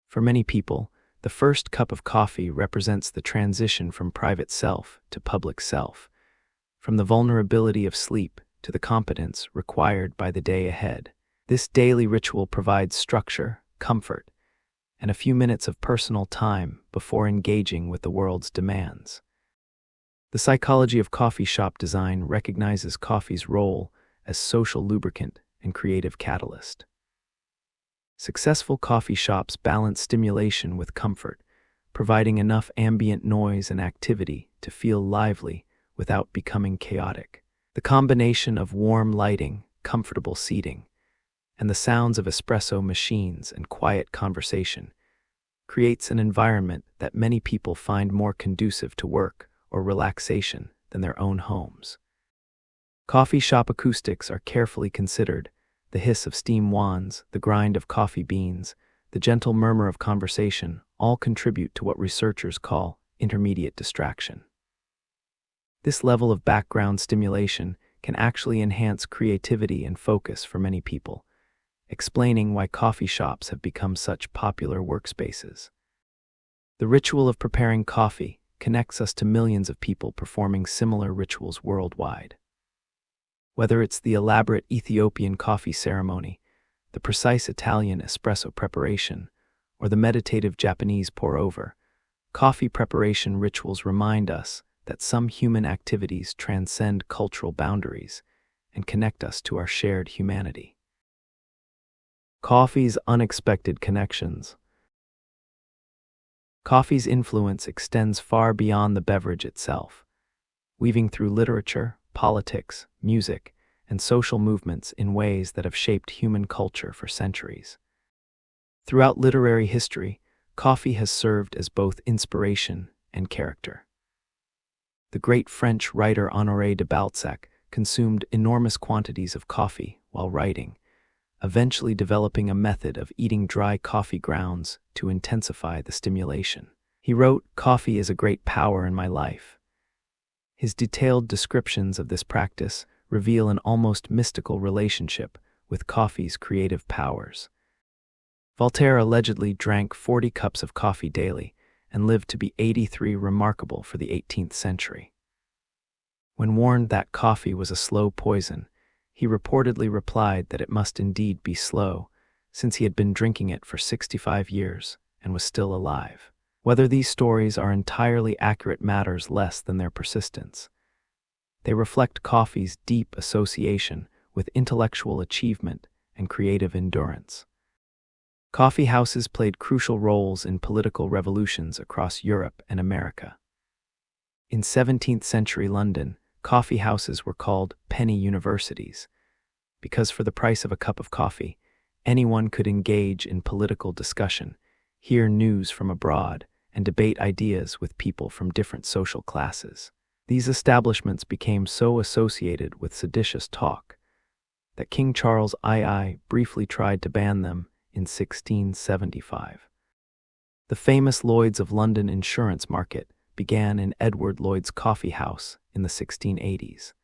For many people, the first cup of coffee represents the transition from private self to public self, from the vulnerability of sleep to the competence required by the day ahead. This daily ritual provides structure, comfort, and a few minutes of personal time before engaging with the world's demands. The psychology of coffee shop design recognizes coffee's role as social lubricant and creative catalyst. Successful coffee shops balance stimulation with comfort, providing enough ambient noise and activity to feel lively without becoming chaotic. The combination of warm lighting, comfortable seating, and the sounds of espresso machines and quiet conversation creates an environment that many people find more conducive to work or relaxation than their own homes. Coffee shop acoustics are carefully considered. The hiss of steam wands, the grind of coffee beans, the gentle murmur of conversation all contribute to what researchers call intermediate distraction. This level of background stimulation can actually enhance creativity and focus for many people, explaining why coffee shops have become such popular workspaces. The ritual of preparing coffee connects us to millions of people performing similar rituals worldwide. Whether it's the elaborate Ethiopian coffee ceremony, the precise Italian espresso preparation, or the meditative Japanese pour-over, coffee preparation rituals remind us that some human activities transcend cultural boundaries and connect us to our shared humanity. Coffee's unexpected connections. Coffee's influence extends far beyond the beverage itself, weaving through literature, politics, music, and social movements in ways that have shaped human culture for centuries. Throughout literary history, coffee has served as both inspiration and character. The great French writer Honoré de Balzac consumed enormous quantities of coffee while writing, eventually developing a method of eating dry coffee grounds to intensify the stimulation. He wrote, "Coffee is a great power in my life." His detailed descriptions of this practice reveal an almost mystical relationship with coffee's creative powers. Voltaire allegedly drank 40 cups of coffee daily and lived to be 83, remarkable for the 18th century. When warned that coffee was a slow poison, he reportedly replied that it must indeed be slow, since he had been drinking it for 65 years and was still alive. Whether these stories are entirely accurate matters less than their persistence. They reflect coffee's deep association with intellectual achievement and creative endurance. Coffee houses played crucial roles in political revolutions across Europe and America. In 17th century London, coffee houses were called penny universities, because for the price of a cup of coffee, anyone could engage in political discussion, hear news from abroad, and debate ideas with people from different social classes. These establishments became so associated with seditious talk that King Charles II briefly tried to ban them in 1675. The famous Lloyd's of London insurance market began in Edward Lloyd's coffee house in the 1680s.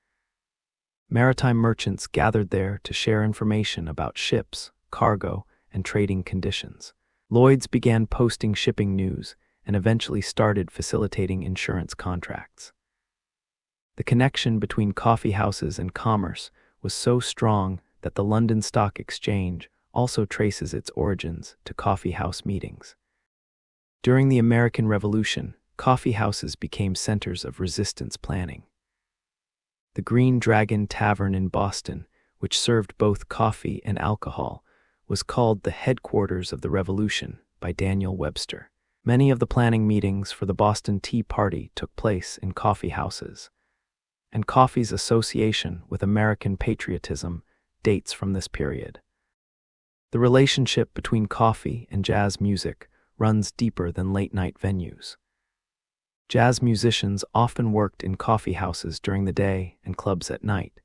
Maritime merchants gathered there to share information about ships, cargo, and trading conditions. Lloyd's began posting shipping news and eventually started facilitating insurance contracts. The connection between coffee houses and commerce was so strong that the London Stock Exchange also traces its origins to coffee house meetings. During the American Revolution, coffee houses became centers of resistance planning. The Green Dragon Tavern in Boston, which served both coffee and alcohol, was called the headquarters of the Revolution by Daniel Webster. Many of the planning meetings for the Boston Tea Party took place in coffee houses, and coffee's association with American patriotism dates from this period. The relationship between coffee and jazz music runs deeper than late-night venues. Jazz musicians often worked in coffee houses during the day and clubs at night,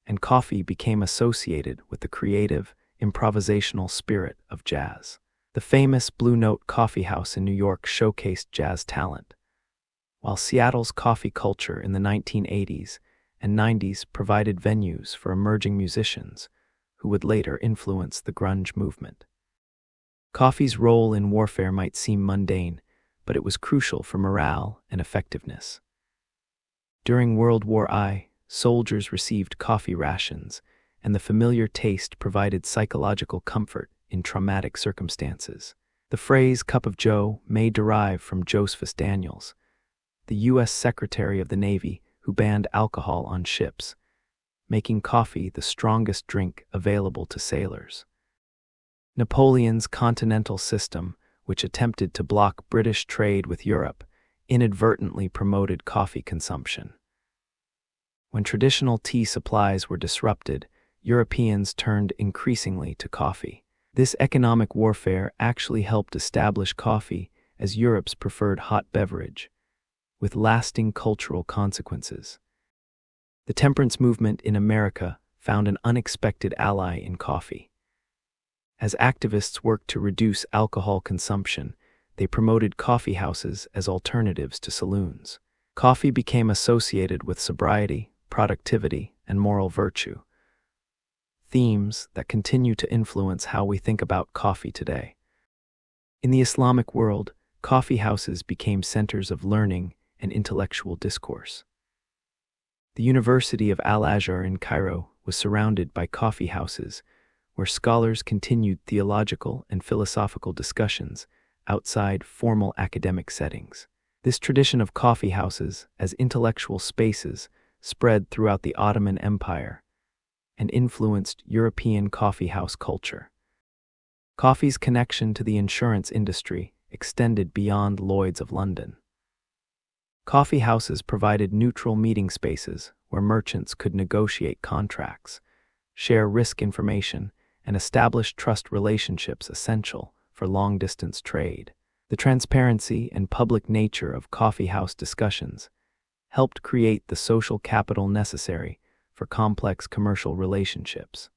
and coffee became associated with the creative, improvisational spirit of jazz. The famous Blue Note Coffee House in New York showcased jazz talent, while Seattle's coffee culture in the 1980s and 90s provided venues for emerging musicians who would later influence the grunge movement. Coffee's role in warfare might seem mundane, but it was crucial for morale and effectiveness. During World War I, soldiers received coffee rations, and the familiar taste provided psychological comfort in traumatic circumstances. The phrase "cup of Joe" may derive from Josephus Daniels, the U.S. Secretary of the Navy who banned alcohol on ships, making coffee the strongest drink available to sailors. Napoleon's continental system, which attempted to block British trade with Europe, inadvertently promoted coffee consumption. When traditional tea supplies were disrupted, Europeans turned increasingly to coffee. This economic warfare actually helped establish coffee as Europe's preferred hot beverage, with lasting cultural consequences. The temperance movement in America found an unexpected ally in coffee. As activists worked to reduce alcohol consumption, they promoted coffee houses as alternatives to saloons. Coffee became associated with sobriety, productivity, and moral virtue, themes that continue to influence how we think about coffee today. In the Islamic world, coffee houses became centers of learning and intellectual discourse. The University of Al-Azhar in Cairo was surrounded by coffee houses, where scholars continued theological and philosophical discussions outside formal academic settings. This tradition of coffee houses as intellectual spaces spread throughout the Ottoman Empire and influenced European coffee house culture. Coffee's connection to the insurance industry extended beyond Lloyd's of London. Coffee houses provided neutral meeting spaces where merchants could negotiate contracts, share risk information, and establish trust relationships essential for long-distance trade. The transparency and public nature of coffeehouse discussions helped create the social capital necessary for complex commercial relationships.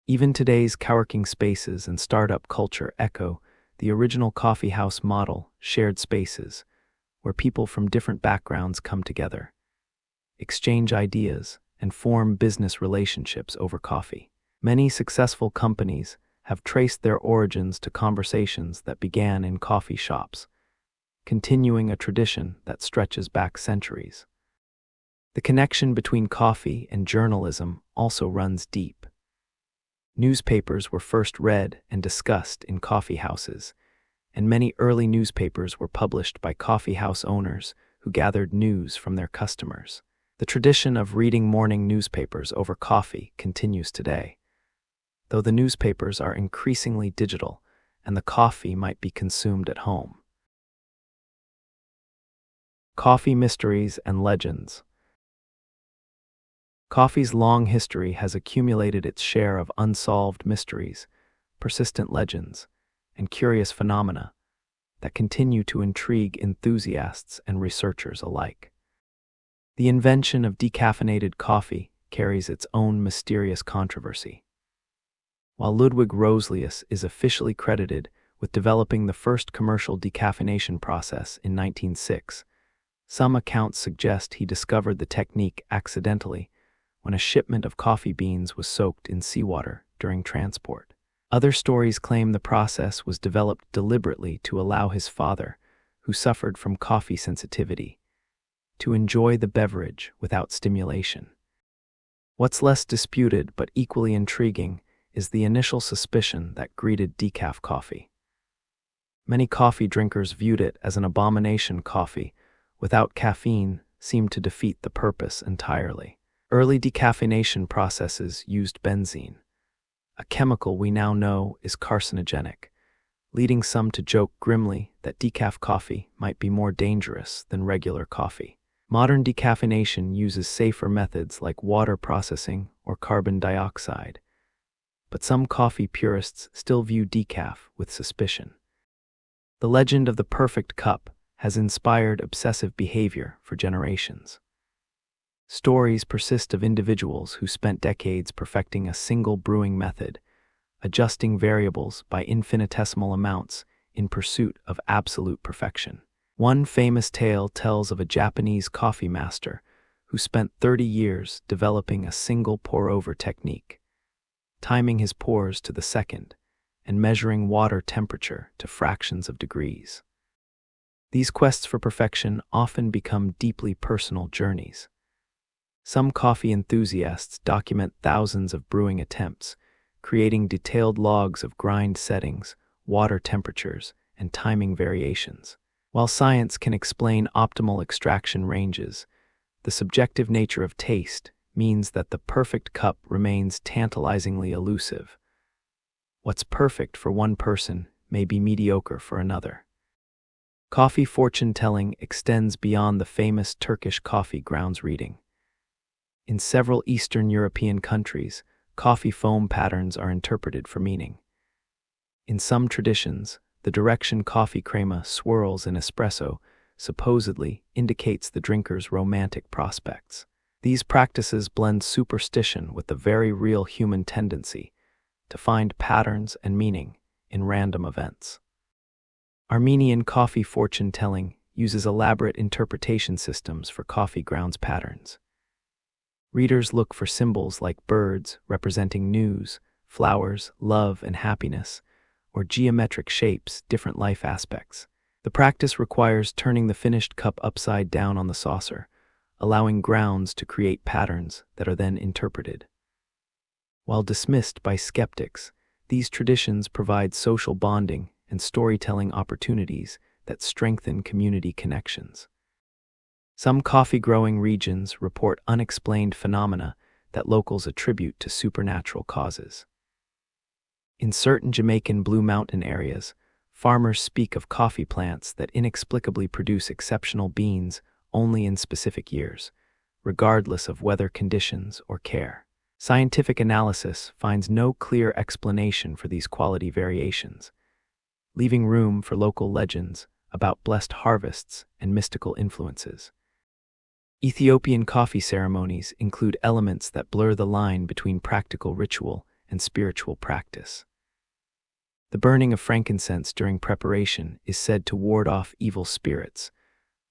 Even today's coworking spaces and startup culture echo the original coffeehouse model, shared spaces, where people from different backgrounds come together, exchange ideas, and form business relationships over coffee. Many successful companies have traced their origins to conversations that began in coffee shops, continuing a tradition that stretches back centuries. The connection between coffee and journalism also runs deep. Newspapers were first read and discussed in coffee houses, and many early newspapers were published by coffee house owners who gathered news from their customers. The tradition of reading morning newspapers over coffee continues today, though the newspapers are increasingly digital and the coffee might be consumed at home. Coffee mysteries and legends. Coffee's long history has accumulated its share of unsolved mysteries, persistent legends, and curious phenomena that continue to intrigue enthusiasts and researchers alike. The invention of decaffeinated coffee carries its own mysterious controversy. While Ludwig Roselius is officially credited with developing the first commercial decaffeination process in 1906, some accounts suggest he discovered the technique accidentally when a shipment of coffee beans was soaked in seawater during transport. Other stories claim the process was developed deliberately to allow his father, who suffered from coffee sensitivity, to enjoy the beverage without stimulation. What's less disputed but equally intriguing is the initial suspicion that greeted decaf coffee. Many coffee drinkers viewed it as an abomination. Coffee without caffeine seemed to defeat the purpose entirely. Early decaffeination processes used benzene, a chemical we now know is carcinogenic, leading some to joke grimly that decaf coffee might be more dangerous than regular coffee. Modern decaffeination uses safer methods like water processing or carbon dioxide, but some coffee purists still view decaf with suspicion. The legend of the perfect cup has inspired obsessive behavior for generations. Stories persist of individuals who spent decades perfecting a single brewing method, adjusting variables by infinitesimal amounts in pursuit of absolute perfection. One famous tale tells of a Japanese coffee master who spent 30 years developing a single pour-over technique, timing his pours to the second and measuring water temperature to fractions of degrees. These quests for perfection often become deeply personal journeys. Some coffee enthusiasts document thousands of brewing attempts, creating detailed logs of grind settings, water temperatures, and timing variations. While science can explain optimal extraction ranges, the subjective nature of taste means that the perfect cup remains tantalizingly elusive. What's perfect for one person may be mediocre for another. Coffee fortune-telling extends beyond the famous Turkish coffee grounds reading. In several Eastern European countries, coffee foam patterns are interpreted for meaning. In some traditions, the direction coffee crema swirls in espresso supposedly indicates the drinker's romantic prospects. These practices blend superstition with the very real human tendency to find patterns and meaning in random events. Armenian coffee fortune-telling uses elaborate interpretation systems for coffee grounds patterns. Readers look for symbols like birds representing news, flowers, love, and happiness, or geometric shapes, different life aspects. The practice requires turning the finished cup upside down on the saucer, allowing grounds to create patterns that are then interpreted. While dismissed by skeptics, these traditions provide social bonding and storytelling opportunities that strengthen community connections. Some coffee-growing regions report unexplained phenomena that locals attribute to supernatural causes. In certain Jamaican Blue Mountain areas, farmers speak of coffee plants that inexplicably produce exceptional beans only in specific years, regardless of weather conditions or care. Scientific analysis finds no clear explanation for these quality variations, leaving room for local legends about blessed harvests and mystical influences. Ethiopian coffee ceremonies include elements that blur the line between practical ritual and spiritual practice. The burning of frankincense during preparation is said to ward off evil spirits,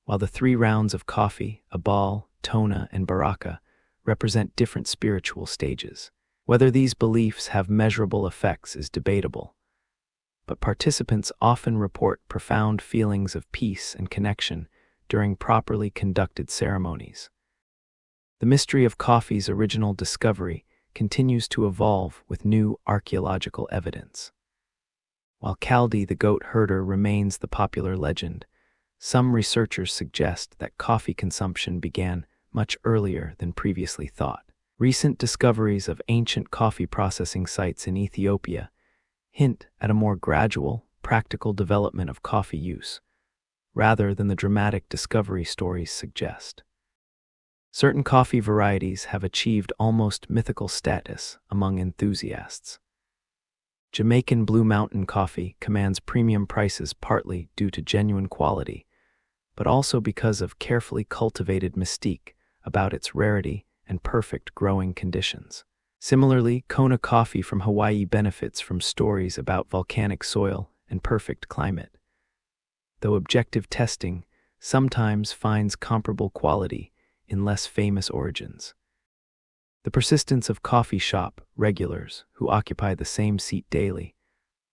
while the 3 rounds of coffee, abal, tona, and baraka, represent different spiritual stages. Whether these beliefs have measurable effects is debatable, but participants often report profound feelings of peace and connection during properly conducted ceremonies. The mystery of coffee's original discovery continues to evolve with new archaeological evidence. While Kaldi the goat herder remains the popular legend, some researchers suggest that coffee consumption began much earlier than previously thought. Recent discoveries of ancient coffee processing sites in Ethiopia hint at a more gradual, practical development of coffee use, rather than the dramatic discovery stories suggest. Certain coffee varieties have achieved almost mythical status among enthusiasts. Jamaican Blue Mountain coffee commands premium prices partly due to genuine quality, but also because of carefully cultivated mystique about its rarity and perfect growing conditions. Similarly, Kona coffee from Hawaii benefits from stories about volcanic soil and perfect climate, though objective testing sometimes finds comparable quality in less famous origins. The persistence of coffee shop regulars who occupy the same seat daily,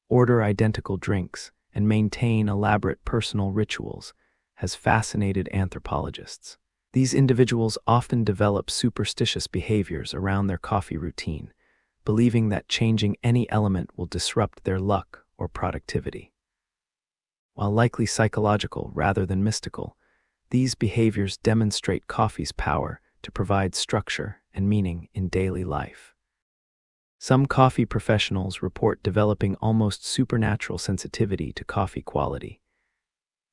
order identical drinks, and maintain elaborate personal rituals has fascinated anthropologists. These individuals often develop superstitious behaviors around their coffee routine, believing that changing any element will disrupt their luck or productivity. While likely psychological rather than mystical, these behaviors demonstrate coffee's power to provide structure and meaning in daily life. Some coffee professionals report developing almost supernatural sensitivity to coffee quality,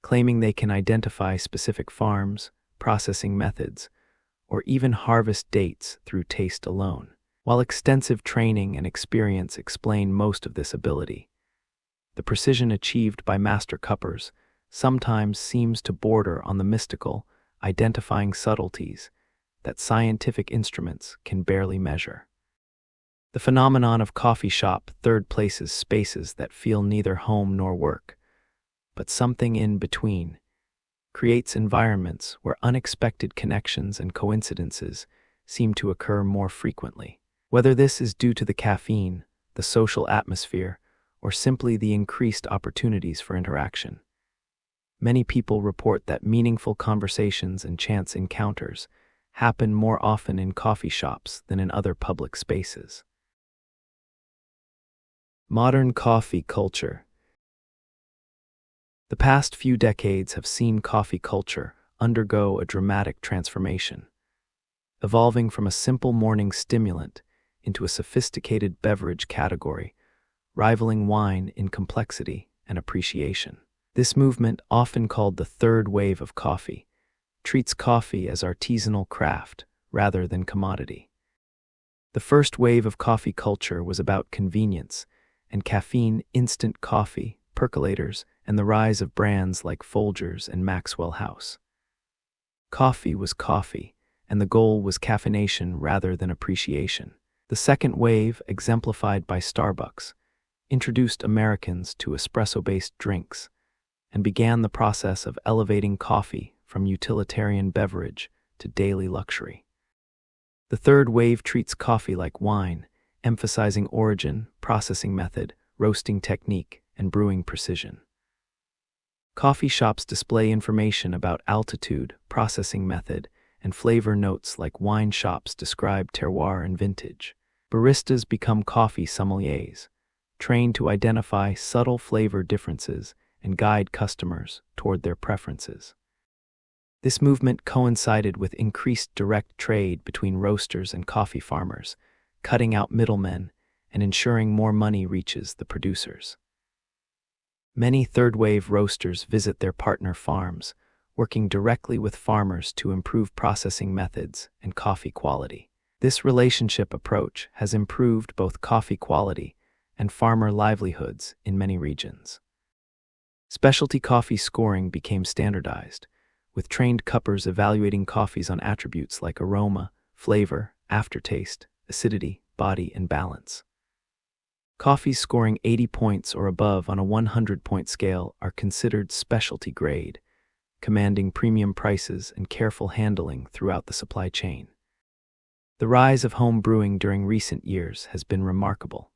claiming they can identify specific farms, processing methods, or even harvest dates through taste alone. While extensive training and experience explain most of this ability, the precision achieved by master cuppers sometimes seems to border on the mystical, identifying subtleties that scientific instruments can barely measure. The phenomenon of coffee shop third places spaces that feel neither home nor work, but something in between, creates environments where unexpected connections and coincidences seem to occur more frequently. Whether this is due to the caffeine, the social atmosphere, or simply the increased opportunities for interaction, many people report that meaningful conversations and chance encounters happen more often in coffee shops than in other public spaces. Modern coffee culture. The past few decades have seen coffee culture undergo a dramatic transformation, evolving from a simple morning stimulant into a sophisticated beverage category, rivaling wine in complexity and appreciation. This movement, often called the third wave of coffee, treats coffee as artisanal craft rather than commodity. The first wave of coffee culture was about convenience and caffeine, instant coffee, percolators, and the rise of brands like Folgers and Maxwell House. Coffee was coffee, and the goal was caffeination rather than appreciation. The second wave, exemplified by Starbucks, introduced Americans to espresso-based drinks and began the process of elevating coffee from utilitarian beverage to daily luxury. The third wave treats coffee like wine, emphasizing origin, processing method, roasting technique, and brewing precision. Coffee shops display information about altitude, processing method, and flavor notes like wine shops describe terroir and vintage. Baristas become coffee sommeliers, trained to identify subtle flavor differences and guide customers toward their preferences. This movement coincided with increased direct trade between roasters and coffee farmers, cutting out middlemen and ensuring more money reaches the producers. Many third-wave roasters visit their partner farms, working directly with farmers to improve processing methods and coffee quality. This relationship approach has improved both coffee quality and farmer livelihoods in many regions. Specialty coffee scoring became standardized, with trained cuppers evaluating coffees on attributes like aroma, flavor, aftertaste, acidity, body, and balance. Coffees scoring 80 points or above on a 100-point scale are considered specialty grade, commanding premium prices and careful handling throughout the supply chain. The rise of home brewing during recent years has been remarkable.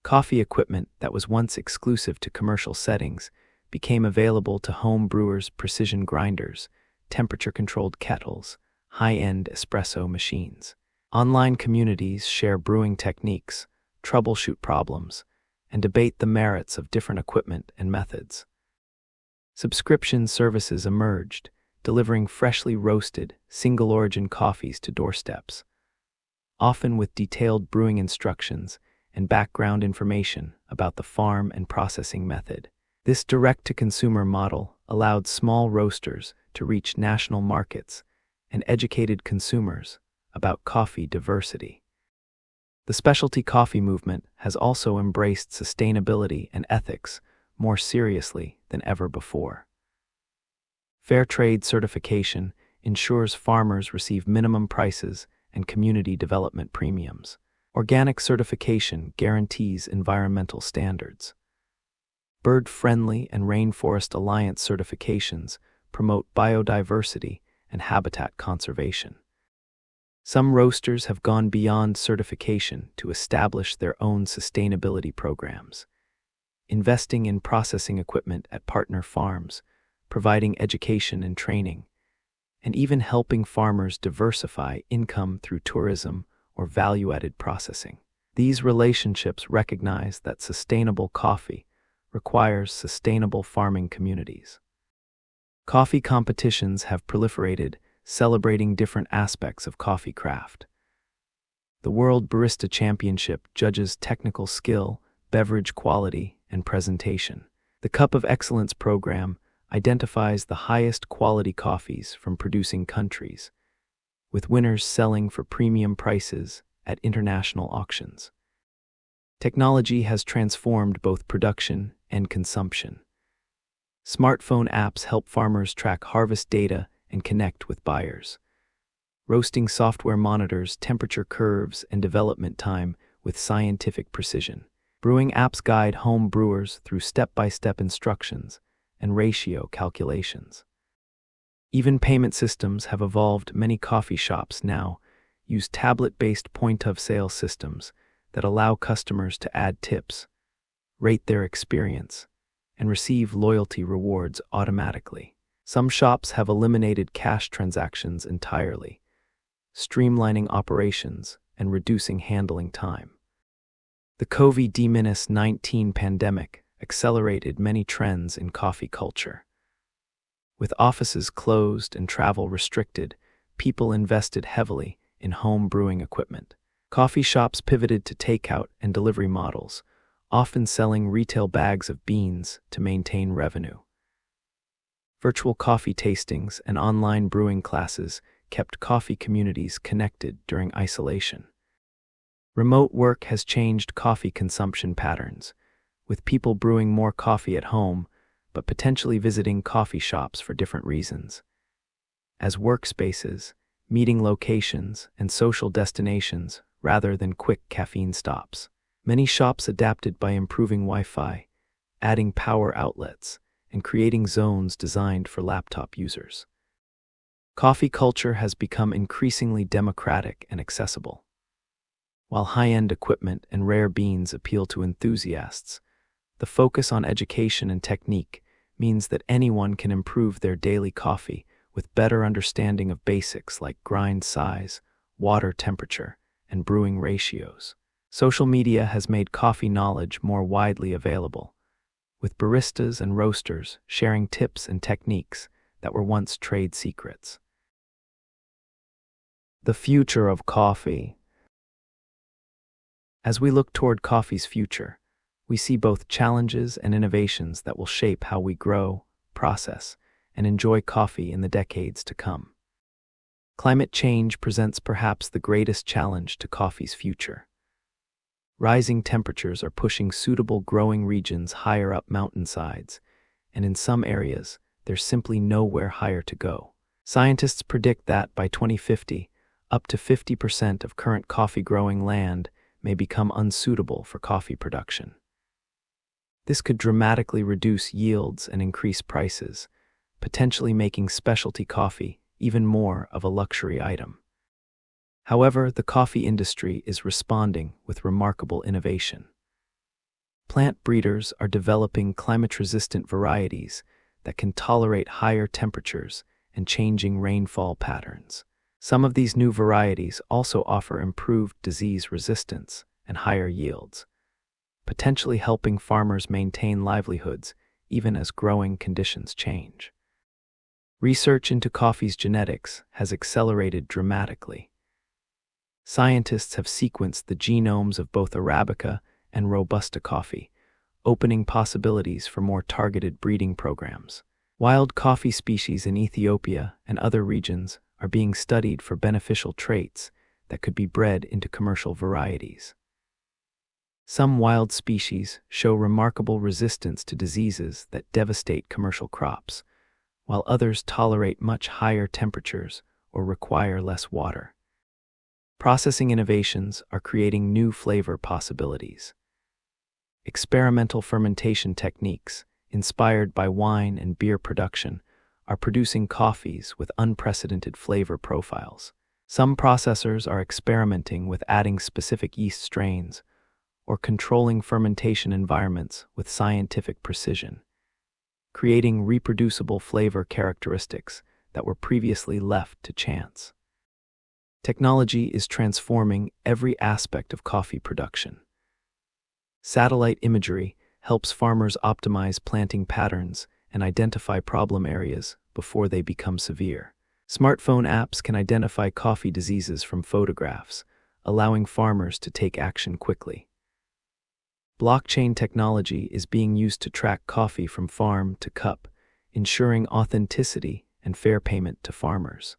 Coffee equipment that was once exclusive to commercial settings became available to home brewers' precision grinders, temperature-controlled kettles, high-end espresso machines. Online communities share brewing techniques, troubleshoot problems, and debate the merits of different equipment and methods. Subscription services emerged, delivering freshly roasted, single-origin coffees to doorsteps, often with detailed brewing instructions and background information about the farm and processing method. This direct-to-consumer model allowed small roasters to reach national markets and educated consumers about coffee diversity. The specialty coffee movement has also embraced sustainability and ethics more seriously than ever before. Fair trade certification ensures farmers receive minimum prices and community development premiums. Organic certification guarantees environmental standards. Bird-friendly and Rainforest Alliance certifications promote biodiversity and habitat conservation. Some roasters have gone beyond certification to establish their own sustainability programs, investing in processing equipment at partner farms, providing education and training, and even helping farmers diversify income through tourism or value-added processing. These relationships recognize that sustainable coffee requires sustainable farming communities. Coffee competitions have proliferated, celebrating different aspects of coffee craft. The World Barista Championship judges technical skill, beverage quality, and presentation. The Cup of Excellence program identifies the highest quality coffees from producing countries, with winners selling for premium prices at international auctions. Technology has transformed both production and consumption. Smartphone apps help farmers track harvest data and connect with buyers. Roasting software monitors temperature curves and development time with scientific precision. Brewing apps guide home brewers through step-by-step instructions and ratio calculations. Even payment systems have evolved. Many coffee shops now use tablet-based point-of-sale systems that allow customers to add tips, rate their experience, and receive loyalty rewards automatically. Some shops have eliminated cash transactions entirely, streamlining operations and reducing handling time. The COVID-19 pandemic accelerated many trends in coffee culture. With offices closed and travel restricted, people invested heavily in home brewing equipment. Coffee shops pivoted to takeout and delivery models, often selling retail bags of beans to maintain revenue. Virtual coffee tastings and online brewing classes kept coffee communities connected during isolation. Remote work has changed coffee consumption patterns, with people brewing more coffee at home but potentially visiting coffee shops for different reasons. As workspaces, meeting locations, and social destinations rather than quick caffeine stops. Many shops adapted by improving Wi-Fi, adding power outlets, and creating zones designed for laptop users. Coffee culture has become increasingly democratic and accessible. While high-end equipment and rare beans appeal to enthusiasts, the focus on education and technique means that anyone can improve their daily coffee with better understanding of basics like grind size, water temperature, and brewing ratios. Social media has made coffee knowledge more widely available, with baristas and roasters sharing tips and techniques that were once trade secrets. The future of coffee. As we look toward coffee's future, we see both challenges and innovations that will shape how we grow, process, and enjoy coffee in the decades to come. Climate change presents perhaps the greatest challenge to coffee's future. Rising temperatures are pushing suitable growing regions higher up mountainsides, and in some areas, there's simply nowhere higher to go. Scientists predict that by 2050, up to 50% of current coffee-growing land may become unsuitable for coffee production. This could dramatically reduce yields and increase prices, potentially making specialty coffee even more of a luxury item. However, the coffee industry is responding with remarkable innovation. Plant breeders are developing climate-resistant varieties that can tolerate higher temperatures and changing rainfall patterns. Some of these new varieties also offer improved disease resistance and higher yields, potentially helping farmers maintain livelihoods even as growing conditions change. Research into coffee's genetics has accelerated dramatically. Scientists have sequenced the genomes of both Arabica and Robusta coffee, opening possibilities for more targeted breeding programs. Wild coffee species in Ethiopia and other regions are being studied for beneficial traits that could be bred into commercial varieties. Some wild species show remarkable resistance to diseases that devastate commercial crops, while others tolerate much higher temperatures or require less water. Processing innovations are creating new flavor possibilities. Experimental fermentation techniques, inspired by wine and beer production, are producing coffees with unprecedented flavor profiles. Some processors are experimenting with adding specific yeast strains or controlling fermentation environments with scientific precision, creating reproducible flavor characteristics that were previously left to chance. Technology is transforming every aspect of coffee production. Satellite imagery helps farmers optimize planting patterns and identify problem areas before they become severe. Smartphone apps can identify coffee diseases from photographs, allowing farmers to take action quickly. Blockchain technology is being used to track coffee from farm to cup, ensuring authenticity and fair payment to farmers.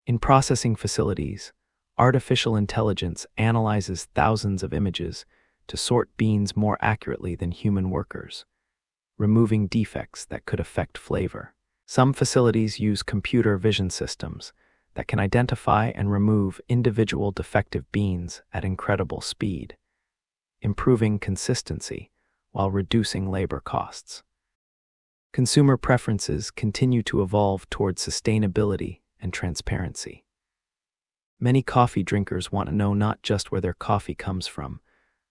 In processing facilities, artificial intelligence analyzes thousands of images to sort beans more accurately than human workers, removing defects that could affect flavor. Some facilities use computer vision systems that can identify and remove individual defective beans at incredible speed, improving consistency while reducing labor costs. Consumer preferences continue to evolve toward sustainability and transparency. Many coffee drinkers want to know not just where their coffee comes from,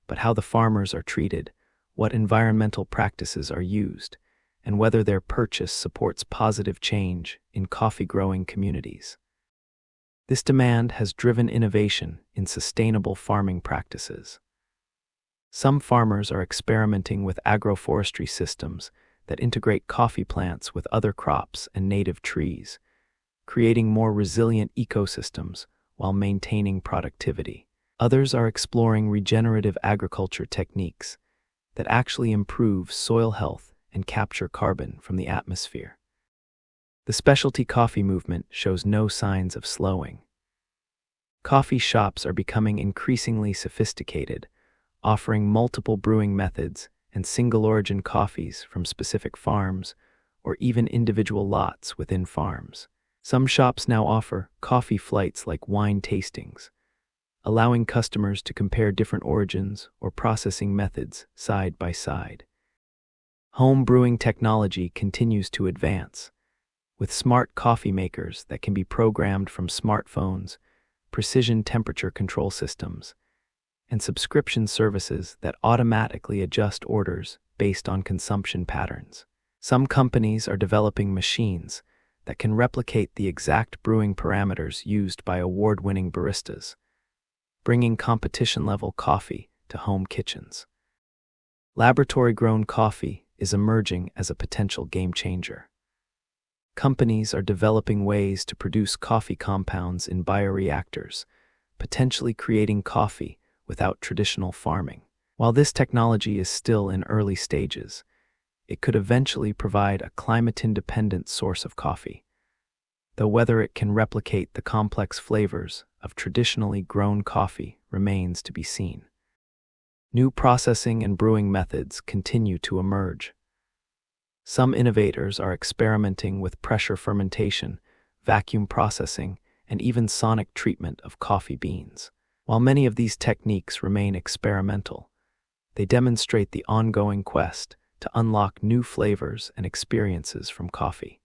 but how the farmers are treated, what environmental practices are used, and whether their purchase supports positive change in coffee-growing communities. This demand has driven innovation in sustainable farming practices. Some farmers are experimenting with agroforestry systems that integrate coffee plants with other crops and native trees, creating more resilient ecosystems while maintaining productivity. Others are exploring regenerative agriculture techniques that actually improve soil health and capture carbon from the atmosphere. The specialty coffee movement shows no signs of slowing. Coffee shops are becoming increasingly sophisticated, offering multiple brewing methods and single-origin coffees from specific farms or even individual lots within farms. Some shops now offer coffee flights like wine tastings, allowing customers to compare different origins or processing methods side by side. Home brewing technology continues to advance, with smart coffee makers that can be programmed from smartphones, precision temperature control systems, and subscription services that automatically adjust orders based on consumption patterns. Some companies are developing machines that can replicate the exact brewing parameters used by award-winning baristas, bringing competition-level coffee to home kitchens. Laboratory-grown coffee is emerging as a potential game-changer. Companies are developing ways to produce coffee compounds in bioreactors, potentially creating coffee without traditional farming. While this technology is still in early stages, it could eventually provide a climate-independent source of coffee, though whether it can replicate the complex flavors of traditionally grown coffee remains to be seen. New processing and brewing methods continue to emerge. Some innovators are experimenting with pressure fermentation, vacuum processing, and even sonic treatment of coffee beans. While many of these techniques remain experimental, they demonstrate the ongoing quest to unlock new flavors and experiences from coffee.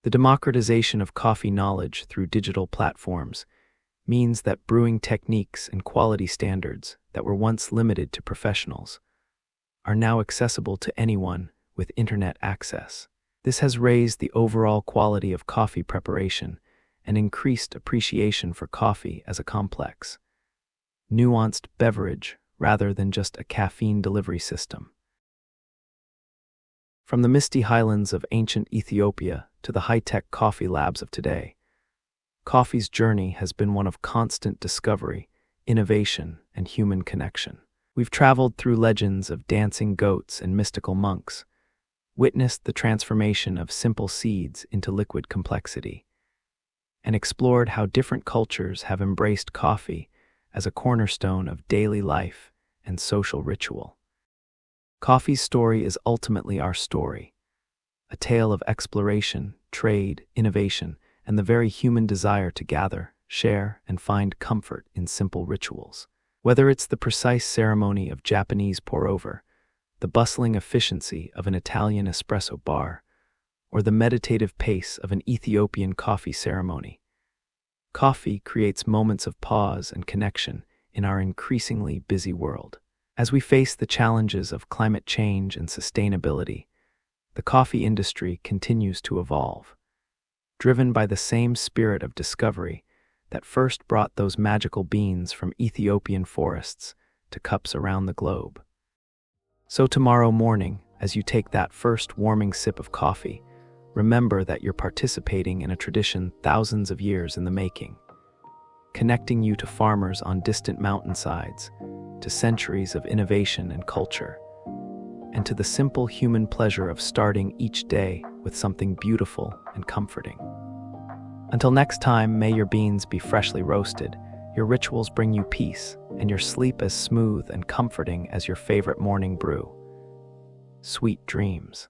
The democratization of coffee knowledge through digital platforms means that brewing techniques and quality standards that were once limited to professionals are now accessible to anyone with internet access. This has raised the overall quality of coffee preparation and increased appreciation for coffee as a complex, nuanced beverage rather than just a caffeine delivery system. From the misty highlands of ancient Ethiopia to the high-tech coffee labs of today, coffee's journey has been one of constant discovery, innovation, and human connection. We've traveled through legends of dancing goats and mystical monks, witnessed the transformation of simple seeds into liquid complexity, and explored how different cultures have embraced coffee as a cornerstone of daily life and social ritual. Coffee's story is ultimately our story, a tale of exploration, trade, innovation, and the very human desire to gather, share, and find comfort in simple rituals. Whether it's the precise ceremony of Japanese pour-over, the bustling efficiency of an Italian espresso bar, or the meditative pace of an Ethiopian coffee ceremony, coffee creates moments of pause and connection in our increasingly busy world. As we face the challenges of climate change and sustainability, the coffee industry continues to evolve, driven by the same spirit of discovery that first brought those magical beans from Ethiopian forests to cups around the globe. So tomorrow morning, as you take that first warming sip of coffee, remember that you're participating in a tradition thousands of years in the making, connecting you to farmers on distant mountainsides, to centuries of innovation and culture, and to the simple human pleasure of starting each day with something beautiful and comforting. Until next time, may your beans be freshly roasted, your rituals bring you peace, and your sleep as smooth and comforting as your favorite morning brew. Sweet dreams.